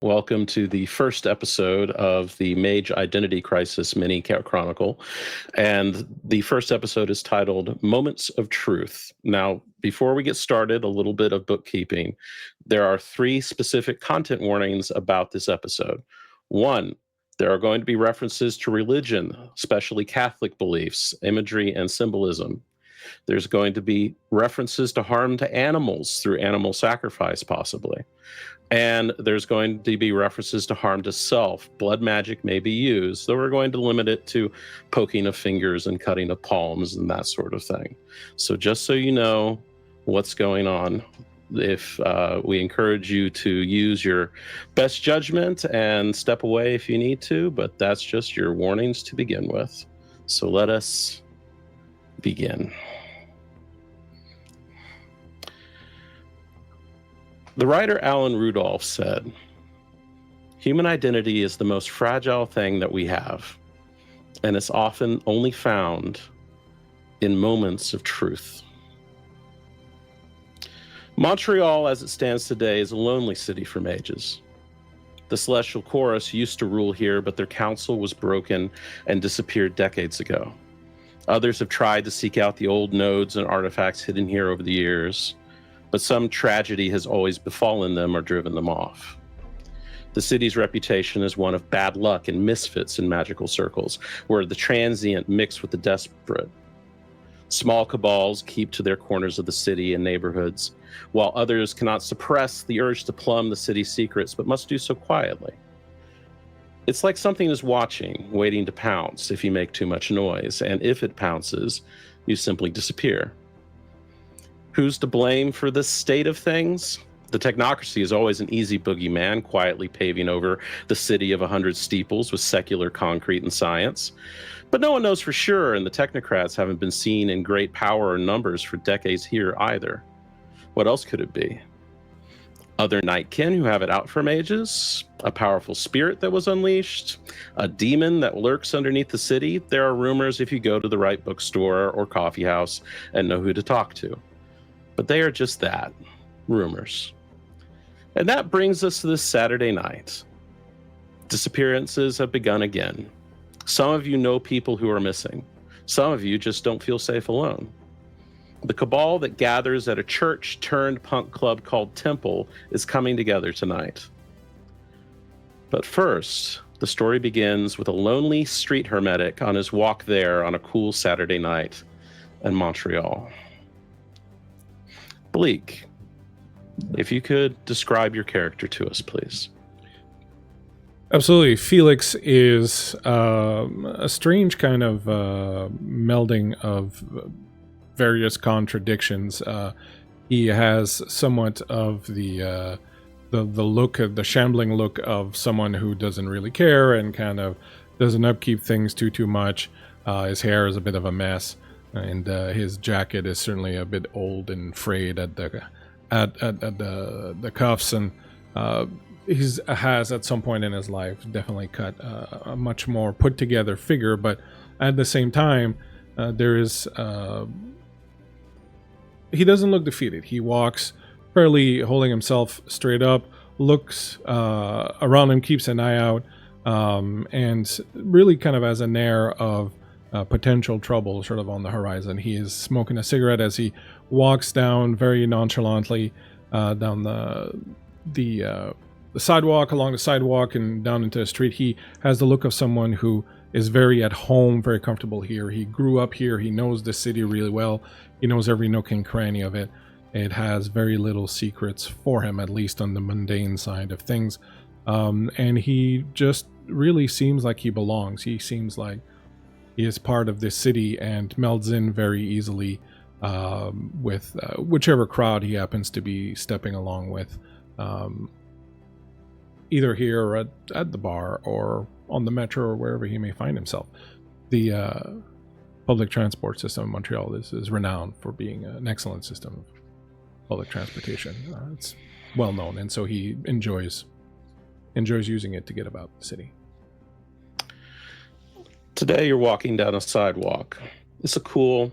Welcome to the first episode of the Mage Identity Crisis mini chronicle. And the first episode is titled Moments of Truth. Now, before we get started, a little bit of bookkeeping. There are 3 specific content warnings about this episode. 1, there are going to be references to religion, especially Catholic beliefs, imagery, and symbolism. There's going to be references to harm to animals through animal sacrifice, possibly. And there's going to be references to harm to self. Blood magic may be used, though we're going to limit it to poking of fingers and cutting of palms and that sort of thing. So just so you know what's going on, if we encourage you to use your best judgment and step away if you need to, but that's just your warnings to begin with. So let us begin. The writer Alan Rudolph said, "Human identity is the most fragile thing that we have, and it's often only found in moments of truth." Montreal, as it stands today, is a lonely city for mages. The Celestial Chorus used to rule here, but their council was broken and disappeared decades ago. Others have tried to seek out the old nodes and artifacts hidden here over the years, but some tragedy has always befallen them or driven them off. The city's reputation is one of bad luck and misfits in magical circles, where the transient mix with the desperate. Small cabals keep to their corners of the city and neighborhoods, while others cannot suppress the urge to plumb the city's secrets, but must do so quietly. It's like something is watching, waiting to pounce if you make too much noise, and if it pounces, you simply disappear. Who's to blame for this state of things? The technocracy is always an easy boogeyman, quietly paving over the city of 100 steeples with secular concrete and science. But no one knows for sure, and the technocrats haven't been seen in great power or numbers for decades here either. What else could it be? Other nightkin who have it out for mages? A powerful spirit that was unleashed? A demon that lurks underneath the city? There are rumors if you go to the right bookstore or coffee house and know who to talk to. But they are just that, rumors. And that brings us to this Saturday night. Disappearances have begun again. Some of you know people who are missing. Some of you just don't feel safe alone. The cabal that gathers at a church-turned-punk club called Temple is coming together tonight. But first, the story begins with a lonely street hermetic on his walk there on a cool Saturday night in Montreal. Bleak, if you could describe your character to us, please. Absolutely. Felix is a strange kind of melding of various contradictions. He has somewhat of the look, of the shambling look of someone who doesn't really care and kind of doesn't upkeep things too much. His hair is a bit of a mess. And his jacket is certainly a bit old and frayed at the cuffs, and he has at some point in his life definitely cut a much more put together figure. But at the same time, there is he doesn't look defeated. He walks fairly holding himself straight up, looks around him, keeps an eye out, and really kind of has an air of potential trouble sort of on the horizon. He is smoking a cigarette as he walks down very nonchalantly down the sidewalk, along the sidewalk and down into the street. He has the look of someone who is very at home, very comfortable here. He grew up here. He knows the city really well. He knows every nook and cranny of it. It has very little secrets for him, at least on the mundane side of things. And he just really seems like he belongs. He seems like he is part of this city and melds in very easily with whichever crowd he happens to be stepping along with, either here or at the bar or on the metro or wherever he may find himself. The public transport system in Montreal is renowned for being an excellent system of public transportation. It's well known, and so he enjoys using it to get about the city. Today you're walking down a sidewalk. It's a cool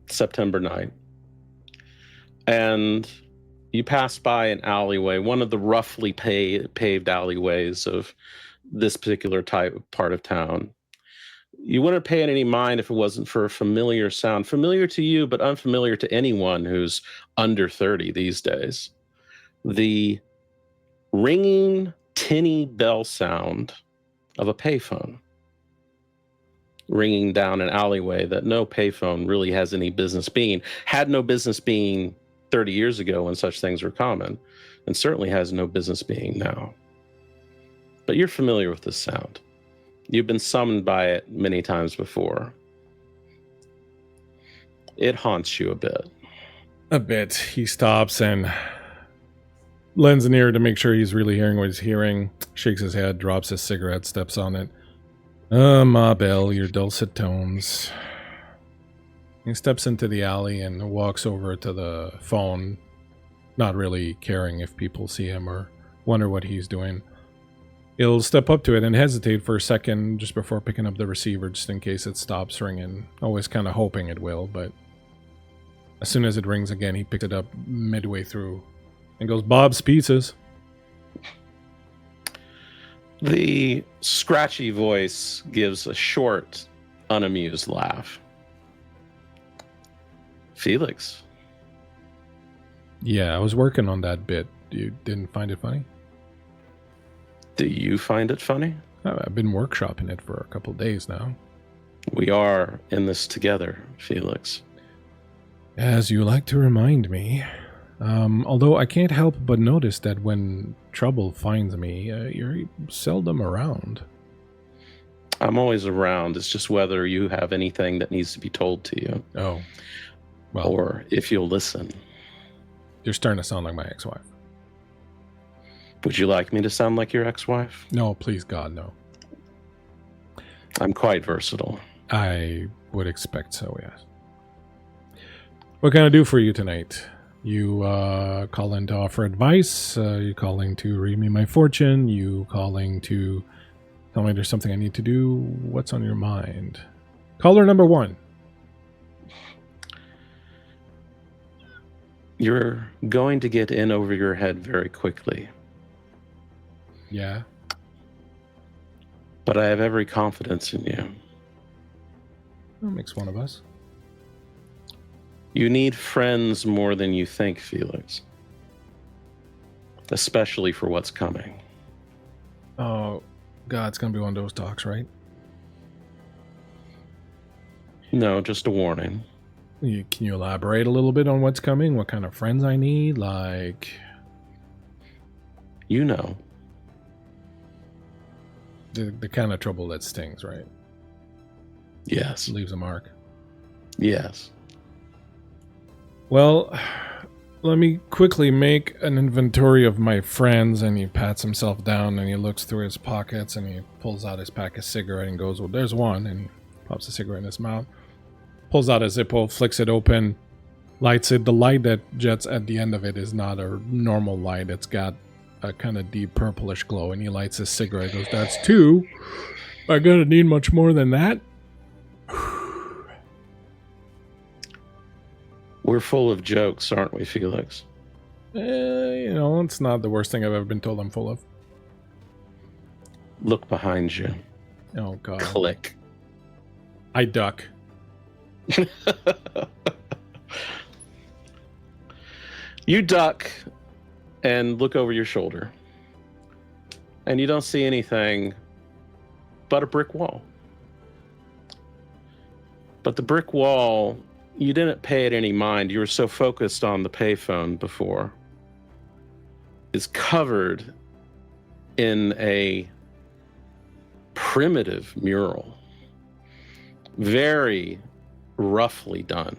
September night. And You pass by an alleyway, one of the roughly paved alleyways of this particular part of town. You wouldn't pay it any mind if it wasn't for a familiar sound, familiar to you, but unfamiliar to anyone who's under 30 these days. The ringing, tinny bell sound of a payphone ringing down an alleyway that no payphone really has any business being, had no business being 30 years ago when such things were common, and certainly has no business being now. But you're familiar with this sound. You've been summoned by it many times before. It haunts you a bit. A bit. He stops and lends an ear to make sure he's really hearing what he's hearing, shakes his head, drops his cigarette, steps on it. Ma Belle, your dulcet tones. He steps into the alley and walks over to the phone, not really caring if people see him or wonder what he's doing. He'll step up to it and hesitate for a second just before picking up the receiver just in case it stops ringing. Always kind of hoping it will, but as soon as it rings again, he picks it up midway through and goes, "Bob's Pizzas." The scratchy voice gives a short, unamused laugh. Felix. Yeah, I was working on that bit. You didn't find it funny? Do you find it funny? I've been workshopping it for a couple days now. We are in this together, Felix. As you like to remind me. Although I can't help but notice that when trouble finds me, you're seldom around. I'm always around. It's just whether you have anything that needs to be told to you. Oh. Well, or if you'll listen. You're starting to sound like my ex-wife. Would you like me to sound like your ex-wife? No, please, God, no. I'm quite versatile. I would expect so, yes. What can I do for you tonight? You calling to offer advice? You calling to read me my fortune? You calling to tell me there's something I need to do? What's on your mind? Caller number 1. You're going to get in over your head very quickly. Yeah. But I have every confidence in you. That makes one of us. You need friends more than you think, Felix. Especially for what's coming. Oh, God, it's going to be one of those talks, right? No, just a warning. Can you elaborate a little bit on what's coming? What kind of friends I need? Like... You know. The kind of trouble that stings, right? Yes. Leaves a mark. Yes. Well, let me quickly make an inventory of my friends. And he pats himself down and he looks through his pockets and he pulls out his pack of cigarette and goes, "Well, there's one," and he pops a cigarette in his mouth. Pulls out a Zippo, flicks it open, lights it. The light that jets at the end of it is not a normal light. It's got a kind of deep purplish glow, and he lights his cigarette. Goes, "That's 2. I gonna need much more than that?" We're full of jokes, aren't we, Felix? It's not the worst thing I've ever been told I'm full of. Look behind you. Oh, God. Click. I duck. You duck and look over your shoulder. And you don't see anything but a brick wall. But the brick wall, you didn't pay it any mind. You were so focused on the payphone before. Is covered in a primitive mural. Very roughly done.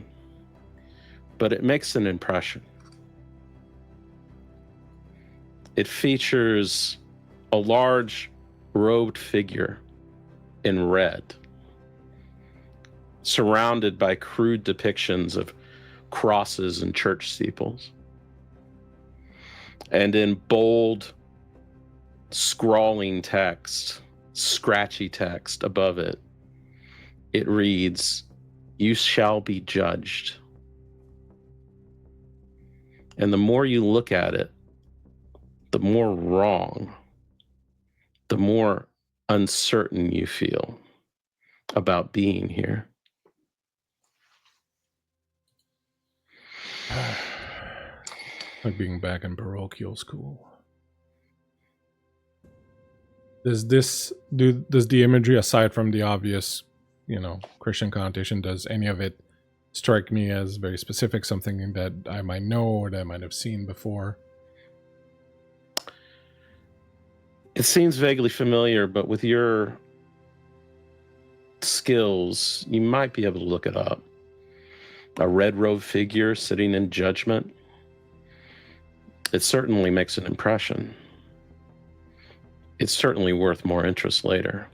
But it makes an impression. It features a large robed figure in red, surrounded by crude depictions of crosses and church steeples. And in bold, scrawling text, scratchy text above it, it reads, "You shall be judged." And the more you look at it, the more wrong, the more uncertain you feel about being here. Like being back in parochial school. Does the imagery, aside from the obvious, Christian connotation, does any of it strike me as very specific, something that I might know or that I might have seen before? It seems vaguely familiar, but with your skills, you might be able to look it up. A red-robed figure sitting in judgment. It certainly makes an impression. It's certainly worth more interest later.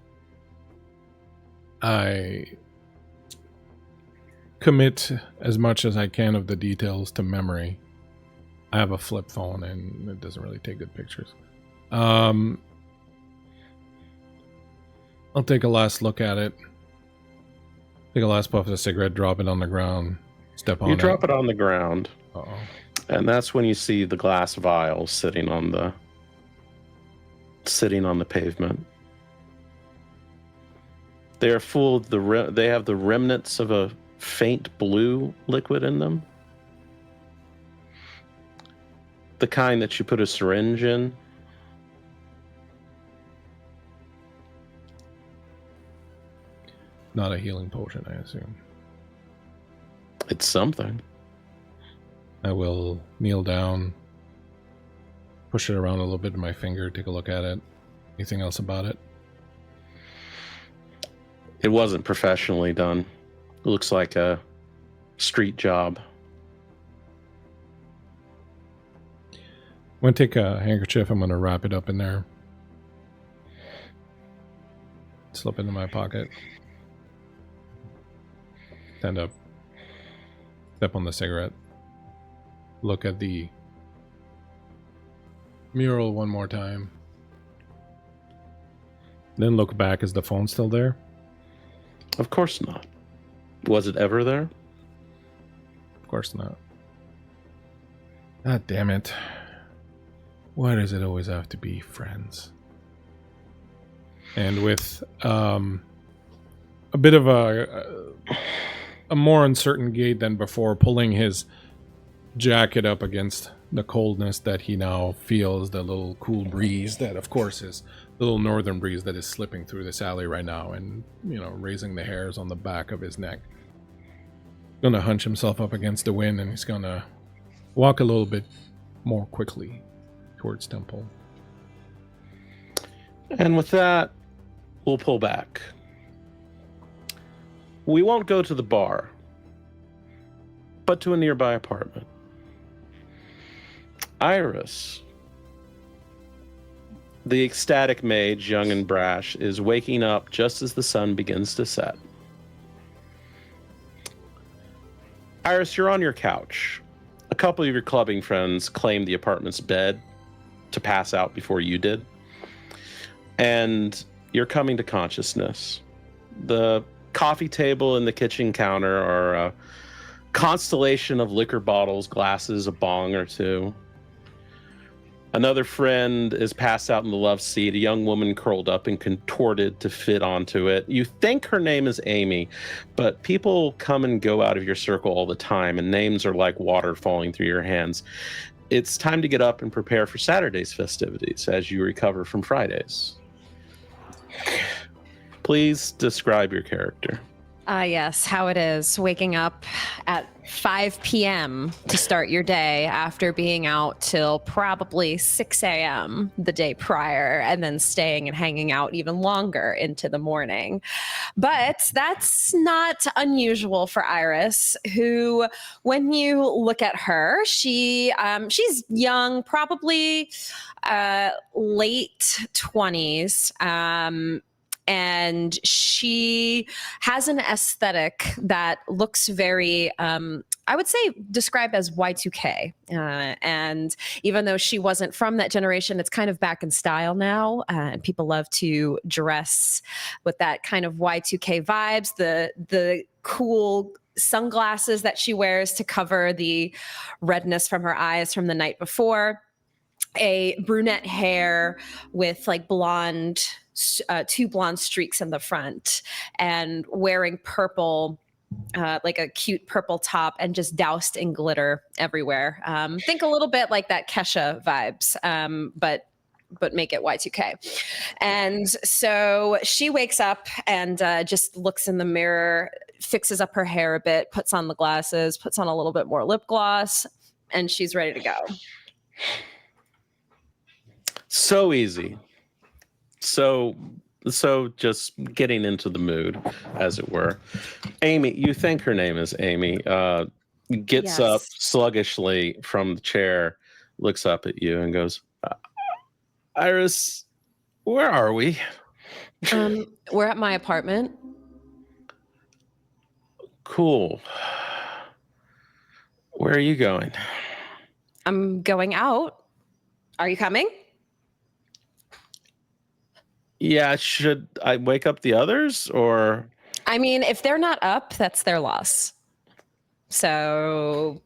I commit as much as I can of the details to memory. I have a flip phone and it doesn't really take good pictures. I'll take a last look at it. Take a last puff of the cigarette, drop it on the ground, step on it. You drop it on the ground. Uh-oh. And that's when you see the glass vials sitting on the pavement. They are full of they have the remnants of a faint blue liquid in them. The kind that you put a syringe in. Not a healing potion, I assume. It's something. I will kneel down, push it around a little bit with my finger, take a look at it. Anything else about it? It wasn't professionally done. It looks like a street job. I'm going to take a handkerchief. I'm going to wrap it up in there. Slip into my pocket. Stand up. Step on the cigarette. Look at the mural one more time. Then look back. Is the phone still there? Of course not. Was it ever there? Of course not. God damn it. Why does it always have to be friends? And with a bit of a more uncertain gait than before, pulling his jacket up against the coldness that he now feels, the little cool breeze that, of course, is the little northern breeze that is slipping through this alley right now and, raising the hairs on the back of his neck. Gonna hunch himself up against the wind, and he's gonna walk a little bit more quickly towards Temple. And with that, we'll pull back. We won't go to the bar, but to a nearby apartment. Iris, the ecstatic mage, young and brash, is waking up just as the sun begins to set. Iris, you're on your couch. A couple of your clubbing friends claimed the apartment's bed to pass out before you did. And you're coming to consciousness. The coffee table and the kitchen counter are a constellation of liquor bottles, glasses, a bong or two. Another friend is passed out in the love seat, a young woman curled up and contorted to fit onto it. You think her name is Amy, but people come and go out of your circle all the time, and names are like water falling through your hands. It's time to get up and prepare for Saturday's festivities as you recover from Friday's. Please describe your character. Yes, how it is waking up at 5 p.m. to start your day after being out till probably 6 a.m. the day prior, and then staying and hanging out even longer into the morning. But that's not unusual for Iris, who, when you look at her, she's young, probably late 20s. And she has an aesthetic that looks very, I would say, described as Y2K. And even though she wasn't from that generation, it's kind of back in style now. And people love to dress with that kind of Y2K vibes, the cool sunglasses that she wears to cover the redness from her eyes from the night before, a brunette hair with like blonde, two blonde streaks in the front, and wearing purple, like a cute purple top, and just doused in glitter everywhere. Think a little bit like that Kesha vibes, but make it Y2K. And so she wakes up and just looks in the mirror, fixes up her hair a bit, puts on the glasses, puts on a little bit more lip gloss, and she's ready to go. So easy. So just getting into the mood, as it were. Amy, you think her name is Amy, gets up sluggishly from the chair, looks up at you and goes, Iris, where are we? We're at my apartment. Cool. Where are you going? I'm going out. Are you coming? Yeah, should I wake up the others, or? I mean, if they're not up, that's their loss. So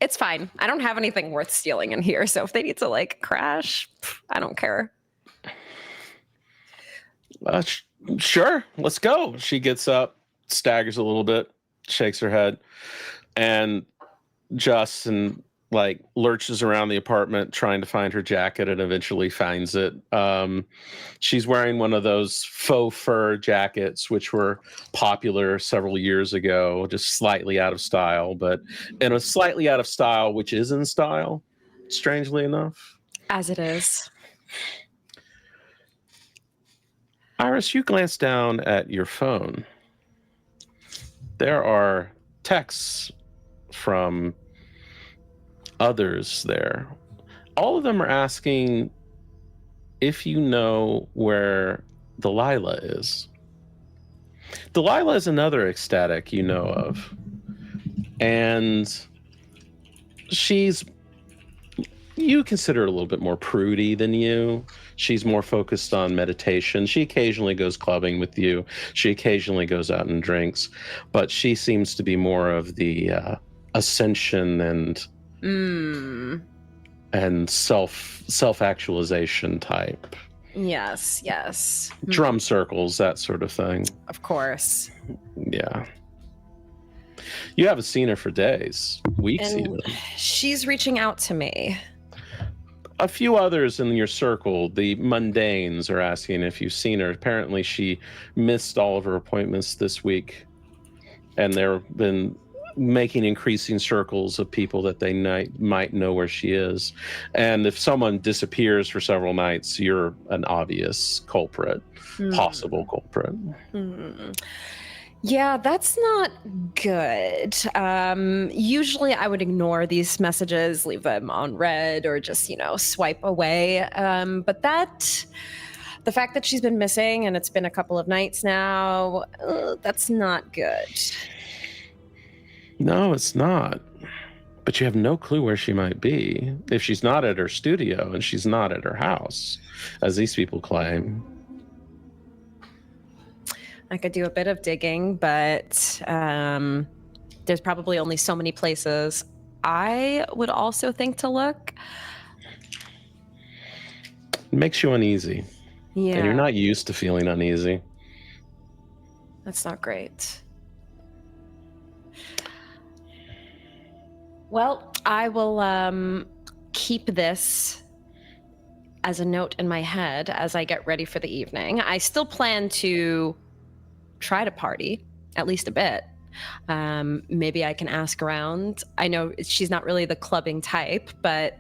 it's fine. I don't have anything worth stealing in here. So if they need to like crash, I don't care. Sure, let's go. She gets up, staggers a little bit, shakes her head, and Justin like lurches around the apartment trying to find her jacket and eventually finds it. She's wearing one of those faux fur jackets, which were popular several years ago, just slightly out of style, but in a slightly out of style, which is in style, strangely enough. As it is. Iris, you glance down at your phone. There are texts from others there. All of them are asking if you know where Delilah is. Delilah is another ecstatic you know of. And you consider her a little bit more prudy than you. She's more focused on meditation. She occasionally goes clubbing with you. She occasionally goes out and drinks. But she seems to be more of the ascension and self-actualization type. Yes. Drum circles, that sort of thing. Of course. Yeah. You haven't seen her for days, weeks And even. she's reaching out to me. A few others in your circle, the mundanes, are asking if you've seen her. Apparently she missed all of her appointments this week, and they've been making increasing circles of people that they might know where she is. And if someone disappears for several nights, you're an obvious culprit, possible culprit. Yeah, that's not good. Usually I would ignore these messages, leave them on read, or just, swipe away. But the fact that she's been missing and it's been a couple of nights now, that's not good. No, it's not. But you have no clue where she might be. If she's not at her studio and she's not at her house, as these people claim. I could do a bit of digging, but there's probably only so many places I would also think to look. It makes you uneasy. Yeah. And you're not used to feeling uneasy. That's not great. Well, I will keep this as a note in my head as I get ready for the evening. I still plan to try to party, at least a bit. Maybe I can ask around. I know she's not really the clubbing type, but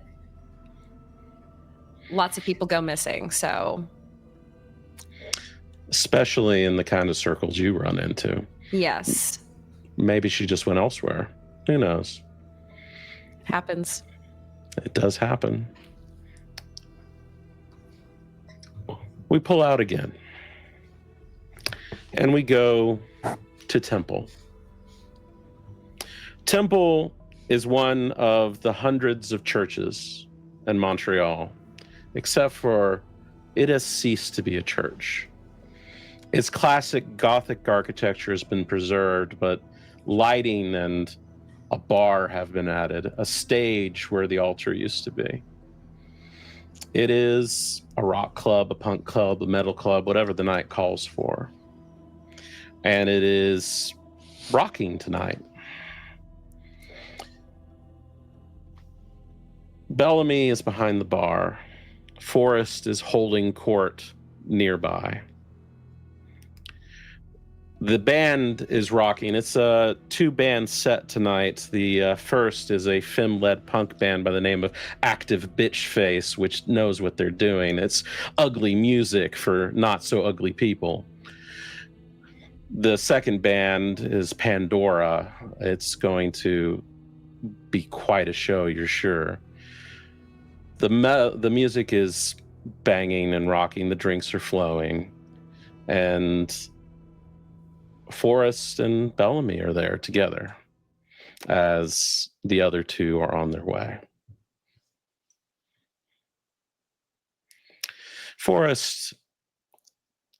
lots of people go missing, so. Especially in the kind of circles you run into. Yes. Maybe she just went elsewhere. Who knows? Happens. It does happen. We pull out again. And we go to Temple. Temple is one of the hundreds of churches in Montreal, except for it has ceased to be a church. Its classic Gothic architecture has been preserved, but Lighting and a bar have been added, a stage where the altar used to be. It is a rock club, a punk club, a metal club, whatever the night calls for. And it is rocking tonight. Bellamy is behind the bar. Forrest is holding court nearby. The band is rocking. It's a two-band set tonight. The first is a femme-led punk band by the name of Active Bitch Face, which knows what they're doing. It's ugly music for not-so-ugly people. The second band is Pandora. It's going to be quite a show, you're sure. The music is banging and rocking. The drinks are flowing. And Forrest and Bellamy are there together as the other two are on their way. Forrest,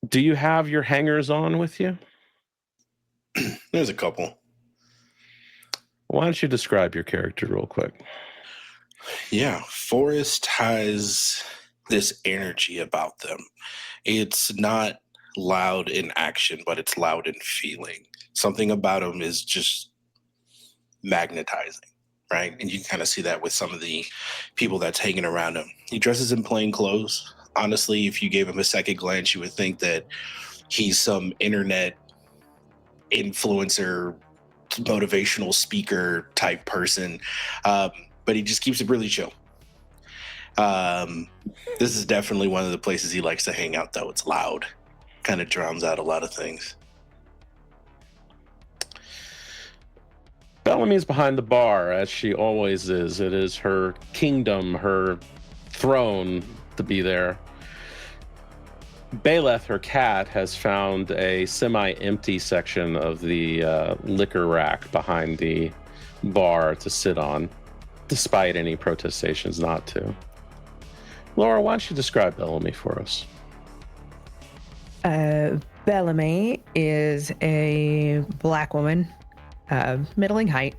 do you have your hangers on with you? There's a couple. Why don't you describe your character real quick? Yeah, Forrest has this energy about them. It's not loud in action, but it's loud in feeling. Something about him is just magnetizing, right? And you can kind of see that with some of the people that's hanging around him. He dresses in plain clothes. Honestly, if you gave him a second glance, you would think that he's some internet influencer, motivational speaker type person. But he just keeps it really chill. This is definitely one of the places he likes to hang out, though. It's loud. Kind of drowns out a lot of things. Bellamy's behind the bar, as she always is. It is her kingdom, her throne to be there. Baeleth, her cat, has found a semi-empty section of the liquor rack behind the bar to sit on, despite any protestations not to. Laura, why don't you describe Bellamy for us? Bellamy is a black woman, middling height,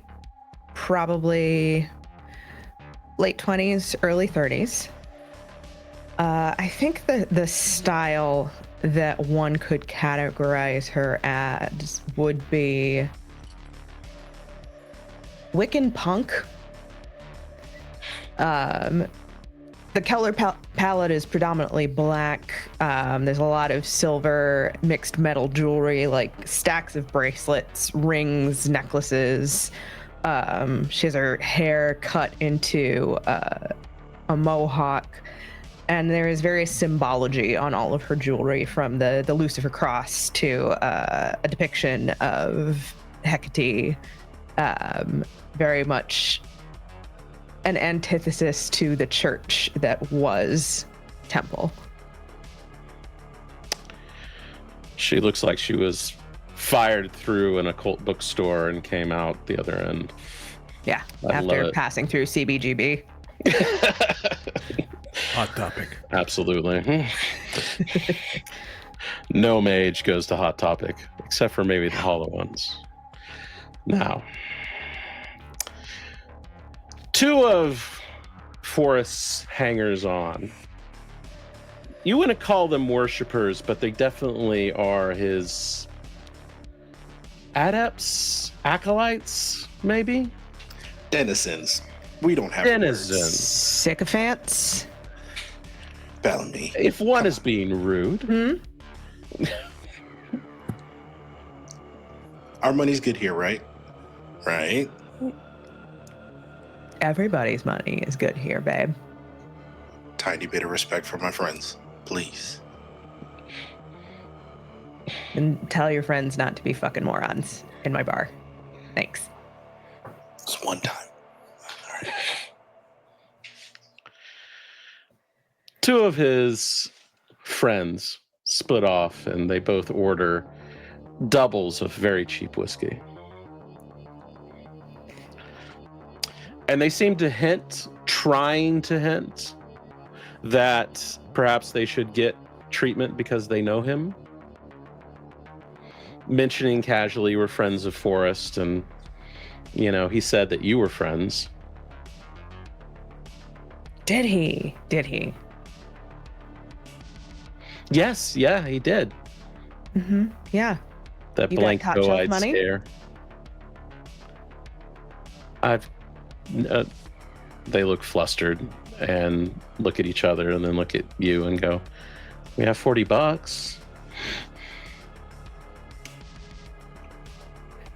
probably late 20s, early 30s. I think the style that one could categorize her as would be Wiccan punk. The color palette is predominantly black. There's a lot of silver, mixed metal jewelry, like stacks of bracelets, rings, necklaces. She has her hair cut into a mohawk. And there is various symbology on all of her jewelry, from the Lucifer cross to a depiction of Hecate. Very much an antithesis to the church that was Temple. She looks like she was fired through an occult bookstore and came out the other end. Yeah, I love after it. passing through CBGB. Hot Topic. Absolutely. No mage goes to Hot Topic, except for maybe the hollow ones. Now, two of Forrest's hangers-on. You wouldn't call them worshippers, but they definitely are his adepts, acolytes, maybe? Denizens. We don't have Denizens. words. Sycophants. Bellamy. If one is being rude. Our money's good here, right? Right? Everybody's money is good here, babe. Tiny bit of respect for my friends, please. And tell your friends not to be fucking morons in my bar. Thanks. It's one time. All right. Two of his friends split off and they both order doubles of very cheap whiskey. And they seem to hint, trying to hint, that perhaps they should get treatment because they know him. mentioning casually you were friends of Forrest, and he said that you were friends. Did he? Yes, yeah, he did. Mm-hmm. Yeah. That You got blank top shelf doe-eyed money? stare. They look flustered and look at each other and then look at you and go, "We have $40."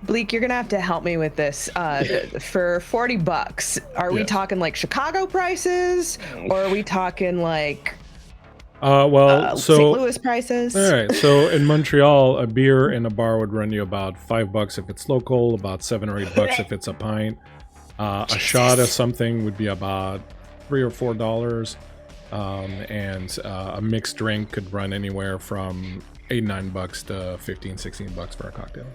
Bleak, you're gonna have to help me with this. For $40, are we Yes. talking like Chicago prices, or are we talking like Well, St. so Louis prices? all right. So in Montreal, a beer in a bar would run you about $5 if it's local, about $7 or $8 if it's a pint. A shot of something would be about $3 or $4, and a mixed drink could run anywhere from $8, $9 to $15, $16 for a cocktail.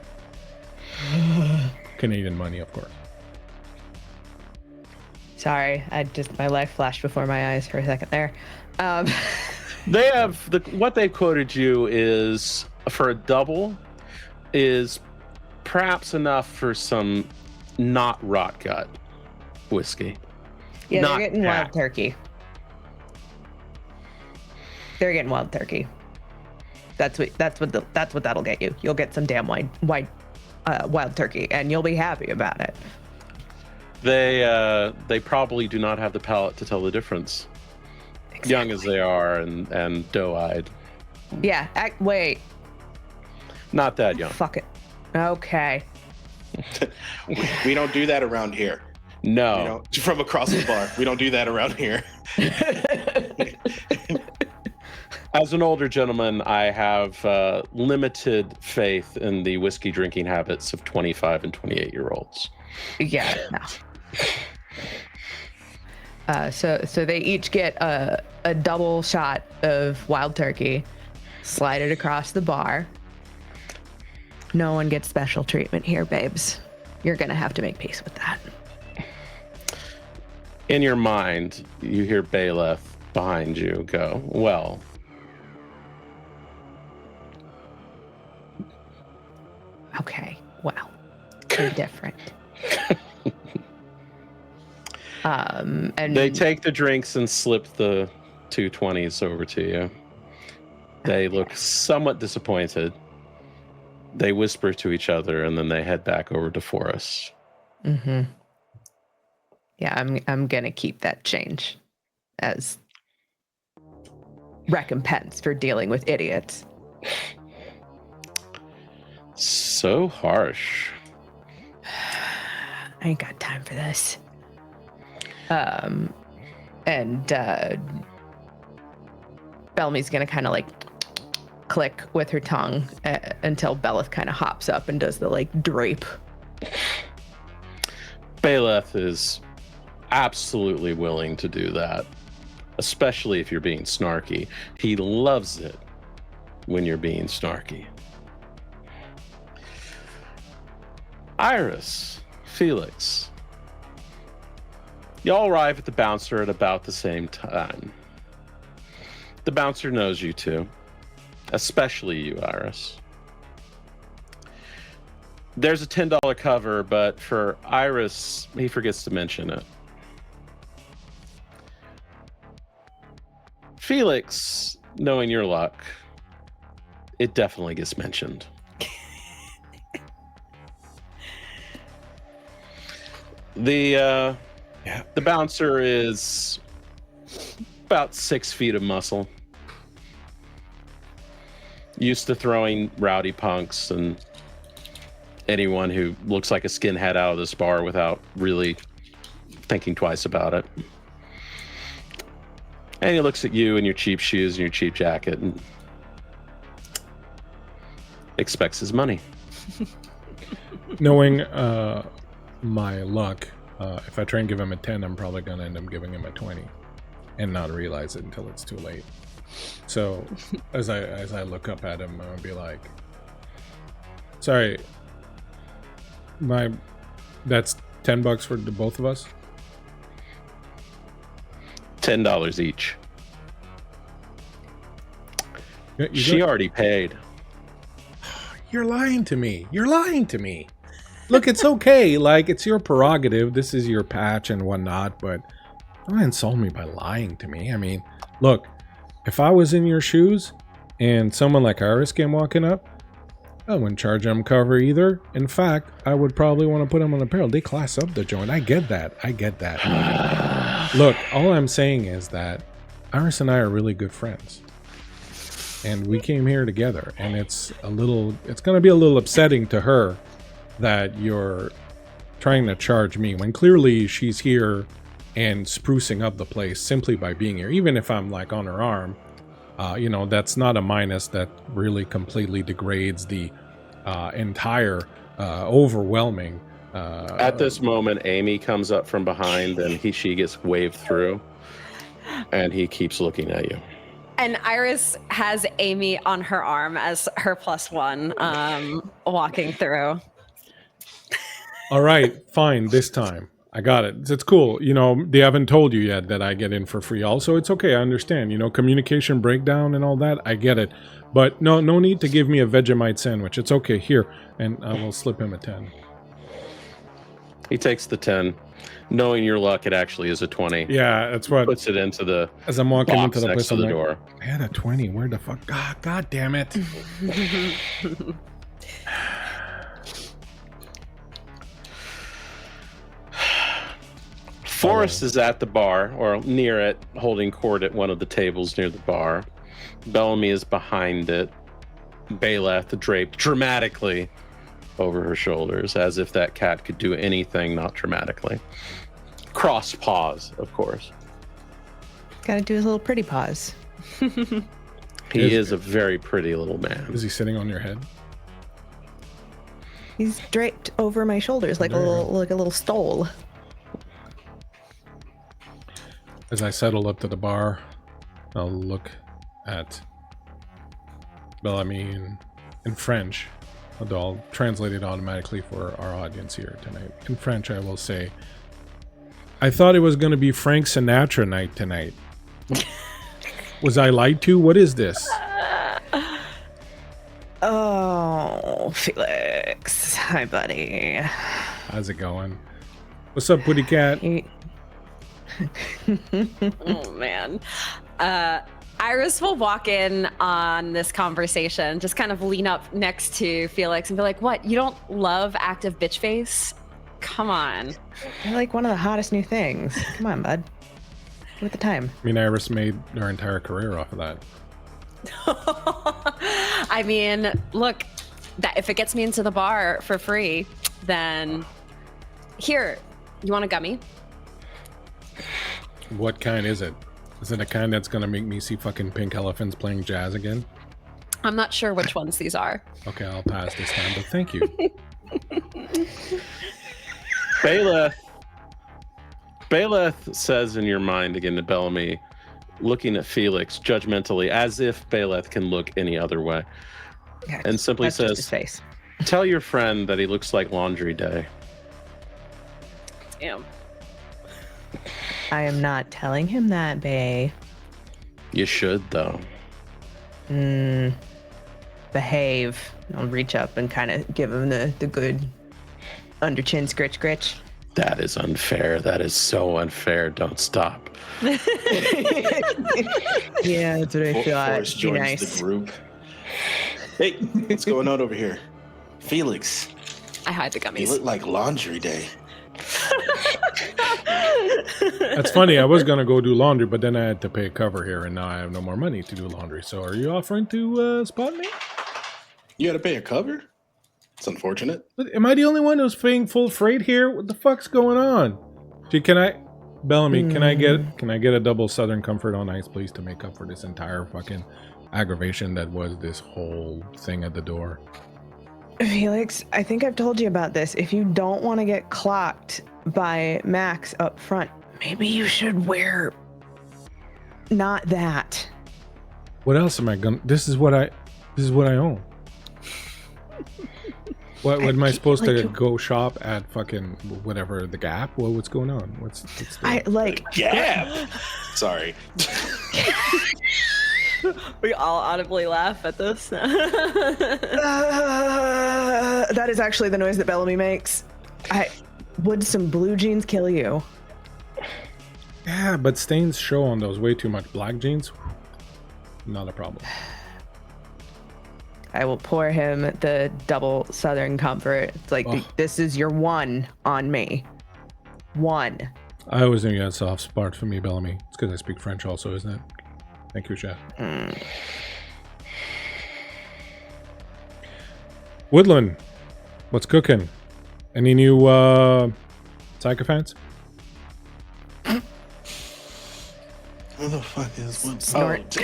Canadian money, of course. Sorry, my life flashed before my eyes for a second there. They have what they quoted you is for a double is perhaps enough for some not rot gut whiskey. Yeah, Not they're getting Jack. wild turkey. They're getting wild turkey. That's what that'll get you. You'll get some damn wild turkey, and you'll be happy about it. They probably do not have the palate to tell the difference. Exactly. Young as they are and doe-eyed. Yeah. Wait. Not that young. Fuck it. Okay. We don't do that around here. No. From across the bar. We don't do that around here. As an older gentleman, I have limited faith in the whiskey drinking habits of 25 and 28-year-olds. Yeah. No. So they each get a double shot of wild turkey, slide it across the bar. No one gets special treatment here, babes. You're gonna have to make peace with that. In your mind, you hear Bailiff behind you go, "Well, Okay. Well, they're different. And they take the drinks and slip the 220s over to you. They look somewhat disappointed. They whisper to each other, and then they head back over to Forrest. Mm-hmm. Yeah, I'm gonna keep that change as recompense for dealing with idiots. So harsh. I ain't got time for this. And Bellamy's gonna kind of like click with her tongue until Belith kind of hops up and does the like drape. Bailiff is absolutely willing to do that, especially if you're being snarky. He loves it when you're being snarky. Iris, Felix, y'all arrive at the bouncer at about the same time. The bouncer knows you two, especially you, Iris. There's a $10 cover, but for Iris, he forgets to mention it. Felix, knowing your luck, it definitely gets mentioned. The bouncer is about 6 feet of muscle. Used to throwing rowdy punks and anyone who looks like a skinhead out of this bar without really thinking twice about it. And he looks at you in your cheap shoes and your cheap jacket and expects his money. Knowing my luck, if I try and give him a 10, I'm probably going to end up giving him a 20 and not realize it until it's too late. So as I look up at him, I'll be like, sorry, that's $10 for the both of us? $10 each. You She got- already paid. You're lying to me. You're lying to me. Look, it's okay. Like, it's your prerogative. This is your patch and whatnot, but don't insult me by lying to me. I mean, look, if I was in your shoes and someone like Iris came walking up, I wouldn't charge them cover either. In fact, I would probably want to put them on apparel. They class up the joint. I get that. Look, all I'm saying is that Iris and I are really good friends. And we came here together. And it's going to be a little upsetting to her that you're trying to charge me when clearly she's here and sprucing up the place simply by being here. Even if I'm like on her arm, that's not a minus that really completely degrades the entire overwhelming. At this moment, Amy comes up from behind and she gets waved through, and he keeps looking at you. And Iris has Amy on her arm as her +1 walking through. All right, fine, this time. I got it. It's cool. They haven't told you yet that I get in for free. Also, it's okay. I understand. Communication breakdown and all that. I get it. But no need to give me a Vegemite sandwich. It's okay. Here. And I will slip him a 10. He takes the 10. Knowing your luck, it actually is a 20. Yeah, that's what. Puts it into the as I'm walking into the next place, to the door. I had a 20. Where the fuck? God damn it. Forrest is at the bar, or near it, holding court at one of the tables near the bar. Bellamy is behind it. Baeleth draped dramatically over her shoulders, as if that cat could do anything not dramatically. Cross paws, of course. Gotta do his little pretty paws. He is a very pretty little man. Is he sitting on your head? He's draped over my shoulders like a little stole. As I settle up to the bar, I'll look at Bellamy in French, although I'll translate it automatically for our audience here tonight. In French, I will say, I thought it was going to be Frank Sinatra night tonight. Was I lied to? What is this? Oh, Felix. Hi, buddy. How's it going? What's up, Putty Cat? Oh, man. Iris will walk in on this conversation, just kind of lean up next to Felix and be like, what? You don't love active bitch face? Come on. You're like one of the hottest new things. Come on, bud. Give it the time. I mean, Iris made her entire career off of that. I mean, look, that if it gets me into the bar for free, then here, you want a gummy? What kind is it? Is it a kind that's gonna make me see fucking pink elephants playing jazz again? I'm not sure which ones these are. Okay, I'll pass this time, but thank you. Baeleth says in your mind again to Bellamy, looking at Felix judgmentally, as if Baeleth can look any other way, and simply That's just says, his face. tell your friend that he looks like Laundry Day. Damn. I am not telling him that, bae. You should, though. Behave. I'll reach up and kind of give him the good under chin scritch. That is unfair. That is so unfair. Don't stop. Yeah, that's what I thought. Forrest Be joins nice. the group. Hey, what's going on over here? Felix, I hide the you gummies. look like Laundry Day. That's funny. I was gonna go do laundry, but then I had to pay cover here, and now I have no more money to do laundry. So, are you offering to spot me? You had to pay a cover? It's unfortunate. But am I the only one who's paying full freight here? What the fuck's going on? Gee, Bellamy, can I get a double Southern Comfort on ice, please, to make up for this entire fucking aggravation that was this whole thing at the door? Felix, I think I've told you about this. If you don't want to get clocked by Max up front, maybe you should wear not that. What else am I gonna? This is what I own. What am I supposed to go shop at fucking whatever the Gap? What's going on? What's I like Gap. Sorry. We all audibly laugh at this. That is actually the noise that Bellamy makes. Would some blue jeans kill you? Yeah, but stains show on those way too much. Black jeans, not a problem. I will pour him the double Southern Comfort. It's like, this is your one on me. One. I always knew you had a soft spot for me, Bellamy. It's because I speak French also, isn't it? Thank you, Chef. Woodland, what's cooking? Any new sycophants? Who the fuck is one? Snort.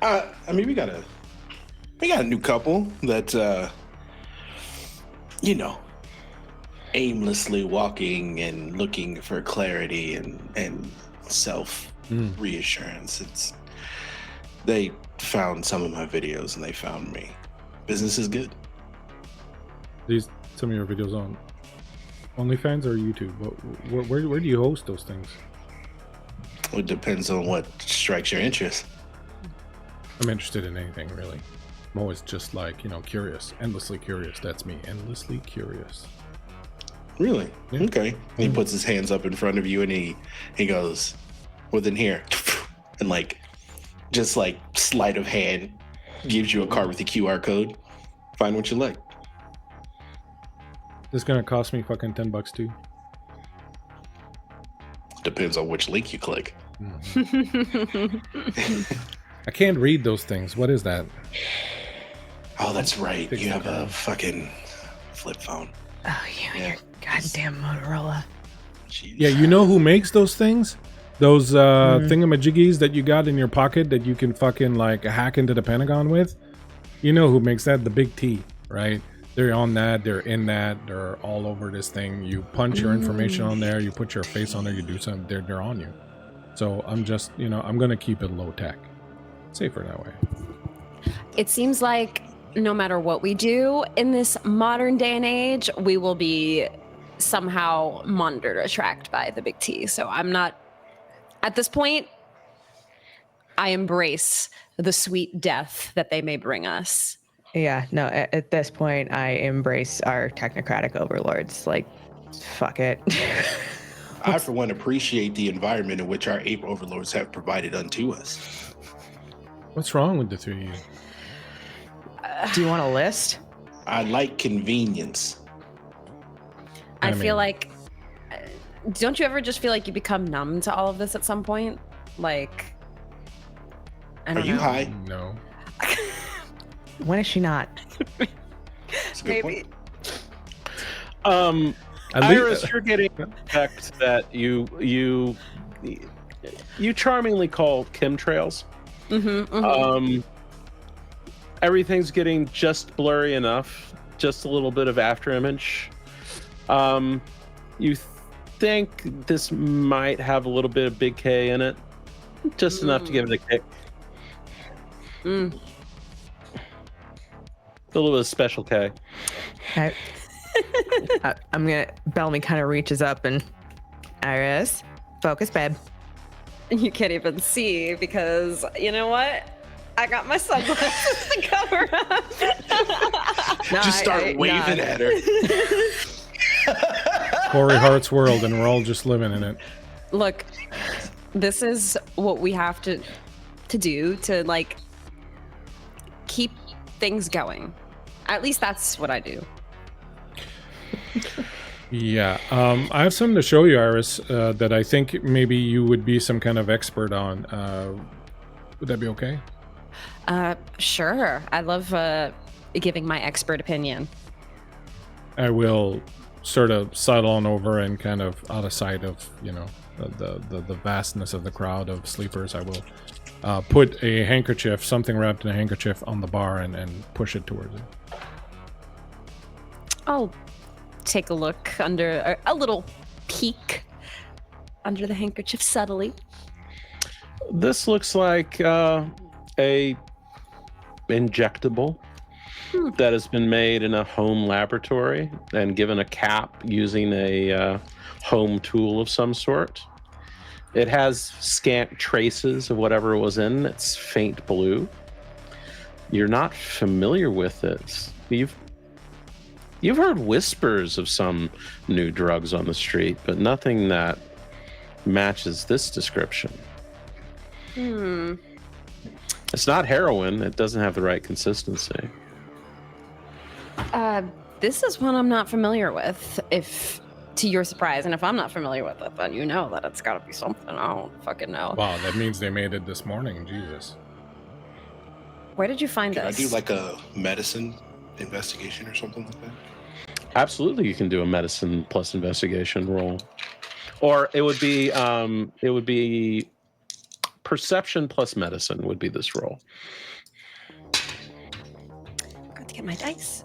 I mean, we got a new couple that aimlessly walking and looking for clarity and self reassurance. They found some of my videos and they found me. Business is good. Some of your videos on OnlyFans or YouTube? Where do you host those things? It depends on what strikes your interest. I'm interested in anything, really. I'm always just curious. Endlessly curious. That's me. Endlessly curious. Really? Yeah. Okay. He puts his hands up in front of you and he goes, well, then here. And just sleight of hand gives you a card with a QR code. Find what you like. This is gonna cost me fucking $10 too. Depends on which link you click. I can't read those things. What is that? Oh, that's right. You have a fucking flip phone. Oh, you and your goddamn Motorola. Jeez. Yeah, you know who makes those things? Those thingamajiggies that you got in your pocket that you can fucking hack into the Pentagon with? You know who makes that? The Big T, right? They're on that, they're in that, they're all over this thing. You punch your information on there, you put your face on there, you do something, they're on you. So I'm just, I'm going to keep it low tech. Safer that way. It seems like no matter what we do in this modern day and age, we will be somehow monitored or tracked by the Big T. So I'm not, at this point, I embrace the sweet death that they may bring us. Yeah, no, at this point, I embrace our technocratic overlords. Fuck it. I, for one, appreciate the environment in which our ape overlords have provided unto us. What's wrong with the three of you? Do you want a list? I like convenience. I feel like, don't you ever just feel like you become numb to all of this at some point? I don't know. Are you high? No. When is she not? That's a good Maybe. point. Iris, you're getting effect that you charmingly call chemtrails. Everything's getting just blurry enough, just a little bit of after image. You think this might have a little bit of big K in it, just enough to give it a kick. A little bit of special K. Okay. Bellamy kind of reaches up and, Iris, focus, babe. You can't even see because, you know what? I got my sunglasses to cover up. Just start waving at her. Corey Hart's world, and we're all just living in it. Look, this is what we have to do to keep things going. At least that's what I do. Yeah, I have something to show you, Iris, that I think maybe you would be some kind of expert on. Would that be okay? Sure. I love giving my expert opinion. I will sort of sidle on over and kind of out of sight of, the vastness of the crowd of sleepers. I will put a handkerchief, something wrapped in a handkerchief, on the bar and push it towards it. I'll take a look under a little peek under the handkerchief subtly. This looks like a injectable that has been made in a home laboratory and given a cap using a home tool of some sort. It has scant traces of whatever it was in. It's faint blue. You're not familiar with it. You've heard whispers of some new drugs on the street, but nothing that matches this description. It's not heroin. It doesn't have the right consistency. This is one I'm not familiar with, if to your surprise. And if I'm not familiar with it, then you know that it's got to be something. I don't fucking know. Wow, that means they made it this morning. Jesus. Where did you find Can this? I do like a medicine investigation or something like that? Absolutely, you can do a medicine plus investigation roll, or it would be perception plus medicine would be this roll. Got to get my dice.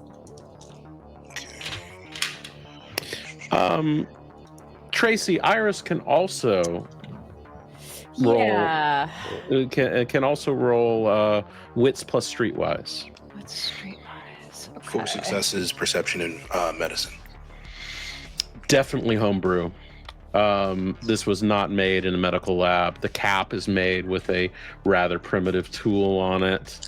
Tracy, Iris can also roll. Yeah. It can also roll wits plus streetwise. What's streetwise? Okay. 4 successes, perception, and medicine. Definitely homebrew. This was not made in a medical lab. The cap is made with a rather primitive tool on it.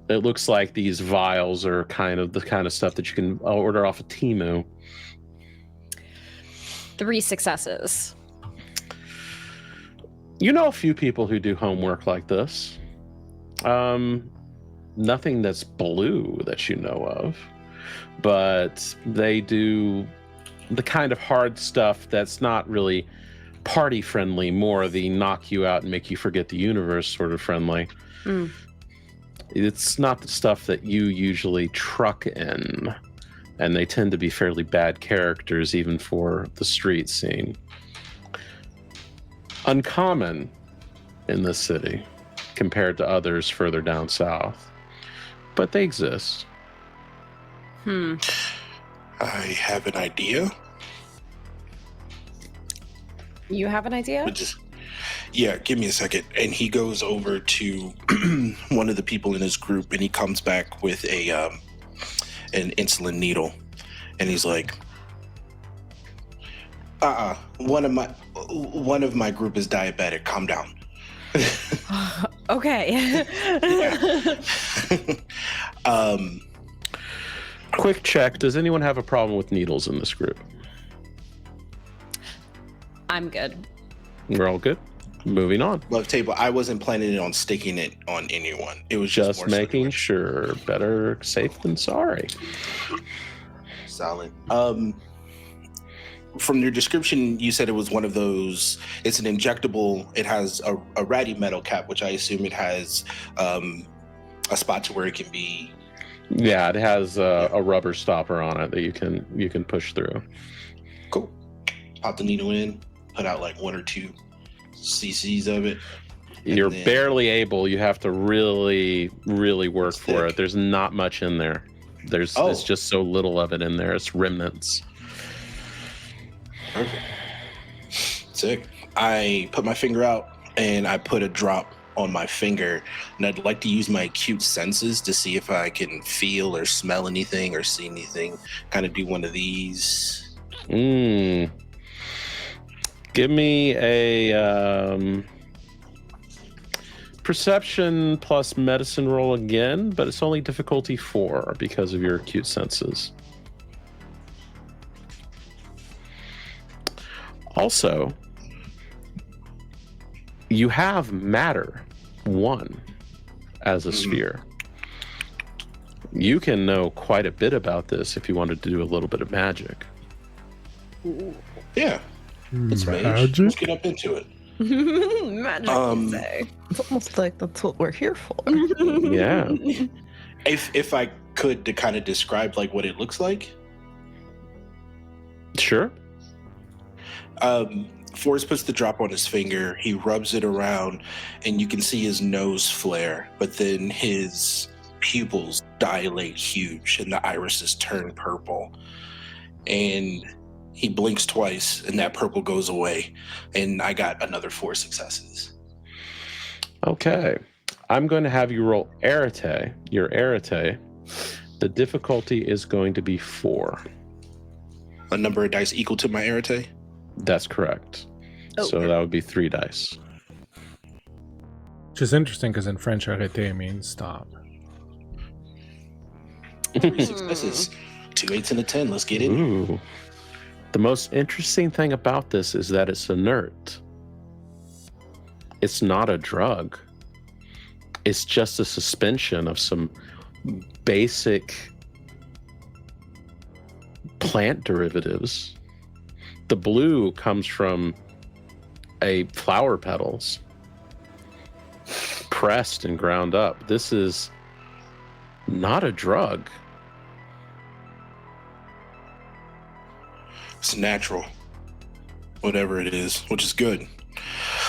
It looks like these vials are the kind of stuff that you can order off of Temu. 3 successes. You know a few people who do homework like this. Nothing that's blue that you know of, but they do the kind of hard stuff that's not really party friendly, more the knock you out and make you forget the universe sort of friendly. It's not the stuff that you usually truck in, and they tend to be fairly bad characters even for the street scene. Uncommon in this city compared to others further down south, but they exist. I have an idea. You have an idea? Yeah, give me a second. And he goes over to one of the people in his group, and he comes back with an insulin needle, and he's like, one of my group is diabetic. Calm down. Okay. Quick check. Does anyone have a problem with needles in this group? I'm good. We're all good. Moving on. Love table. I wasn't planning on sticking it on anyone. It was just more making sure. Better safe than sorry. Solid. From your description, you said it was one of those. It's an injectable. It has a ratty metal cap, which I assume it has a spot to where it can be. Yeah, it has a rubber stopper on it that you can push through. Cool. Pop the needle in. Put out like 1 or 2 cc's of it. You're barely able. You have to really, really work for it. There's not much in there. There's just so little of it in there. It's remnants. Perfect. Sick. I put my finger out and I put a drop on my finger, and I'd like to use my acute senses to see if I can feel or smell anything or see anything. Kind of do one of these. Give me a perception plus medicine roll again, but it's only difficulty 4 because of your acute senses. Also, you have matter 1 as a sphere. You can know quite a bit about this if you wanted to do a little bit of magic. Yeah. It's Mage. Let's get up into it. Magic, you say. It's almost like that's what we're here for. Yeah. If I could to kind of describe like what it looks like. Sure. Forrest puts the drop on his finger. He rubs it around, and you can see his nose flare, but then his pupils dilate huge, and the irises turn purple. And he blinks twice, and that purple goes away. And I got another 4 successes. Okay. I'm going to have you roll Arete. Your Arete. The difficulty is going to be 4. A number of dice equal to my Arete? That's correct. Oh. So that would be 3 dice. Which is interesting because in French, arrêter means stop. 3 successes. 2 8s and a 10. Let's get in. Ooh. The most interesting thing about this is that it's inert. It's not a drug. It's just a suspension of some basic plant derivatives. The blue comes from a flower petals pressed and ground up. This is not a drug. It's natural. Whatever it is, which is good.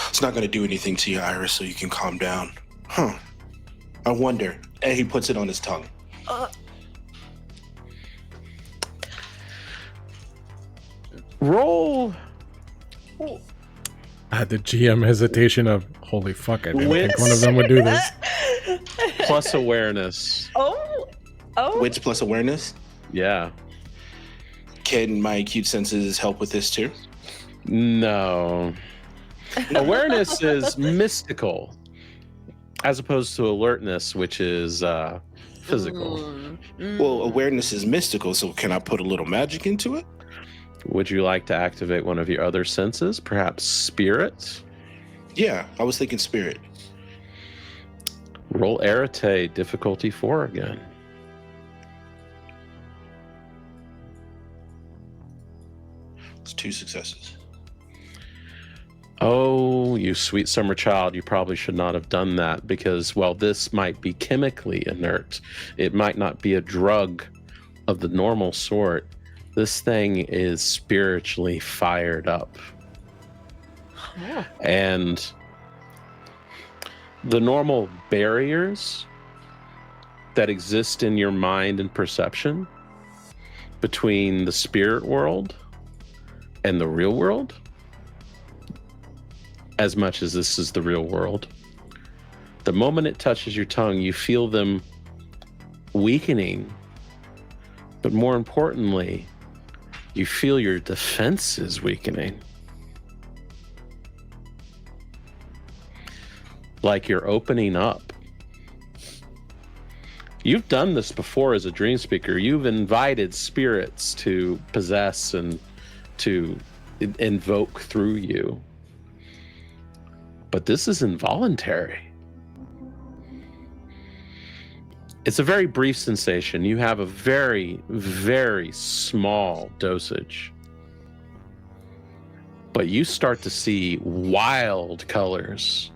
It's not going to do anything to you, Iris, so you can calm down. Huh. I wonder. And he puts it on his tongue. Roll I had the GM hesitation of, holy fuck, I didn't think one of them would do this. plus awareness. Oh. Wits plus awareness. Yeah. Can my acute senses help with this too? No. Awareness is mystical, as opposed to alertness, which is physical. Well, awareness is mystical, so can I put a little magic into it? Would you like to activate one of your other senses, perhaps spirit? Yeah, I was thinking spirit. Roll arete, difficulty 4 again. It's 2 successes. Oh, you sweet summer child, you probably should not have done that because, well, this might be chemically inert. It might not be a drug of the normal sort. This thing is spiritually fired up. Yeah. And the normal barriers that exist in your mind and perception between the spirit world and the real world, as much as this is the real world, the moment it touches your tongue, you feel them weakening. But more importantly, you feel your defenses weakening. Like you're opening up. You've done this before as a dream speaker. You've invited spirits to possess and to invoke through you. But this is involuntary. It's a very brief sensation. You have a very, very small dosage. But you start to see wild colors.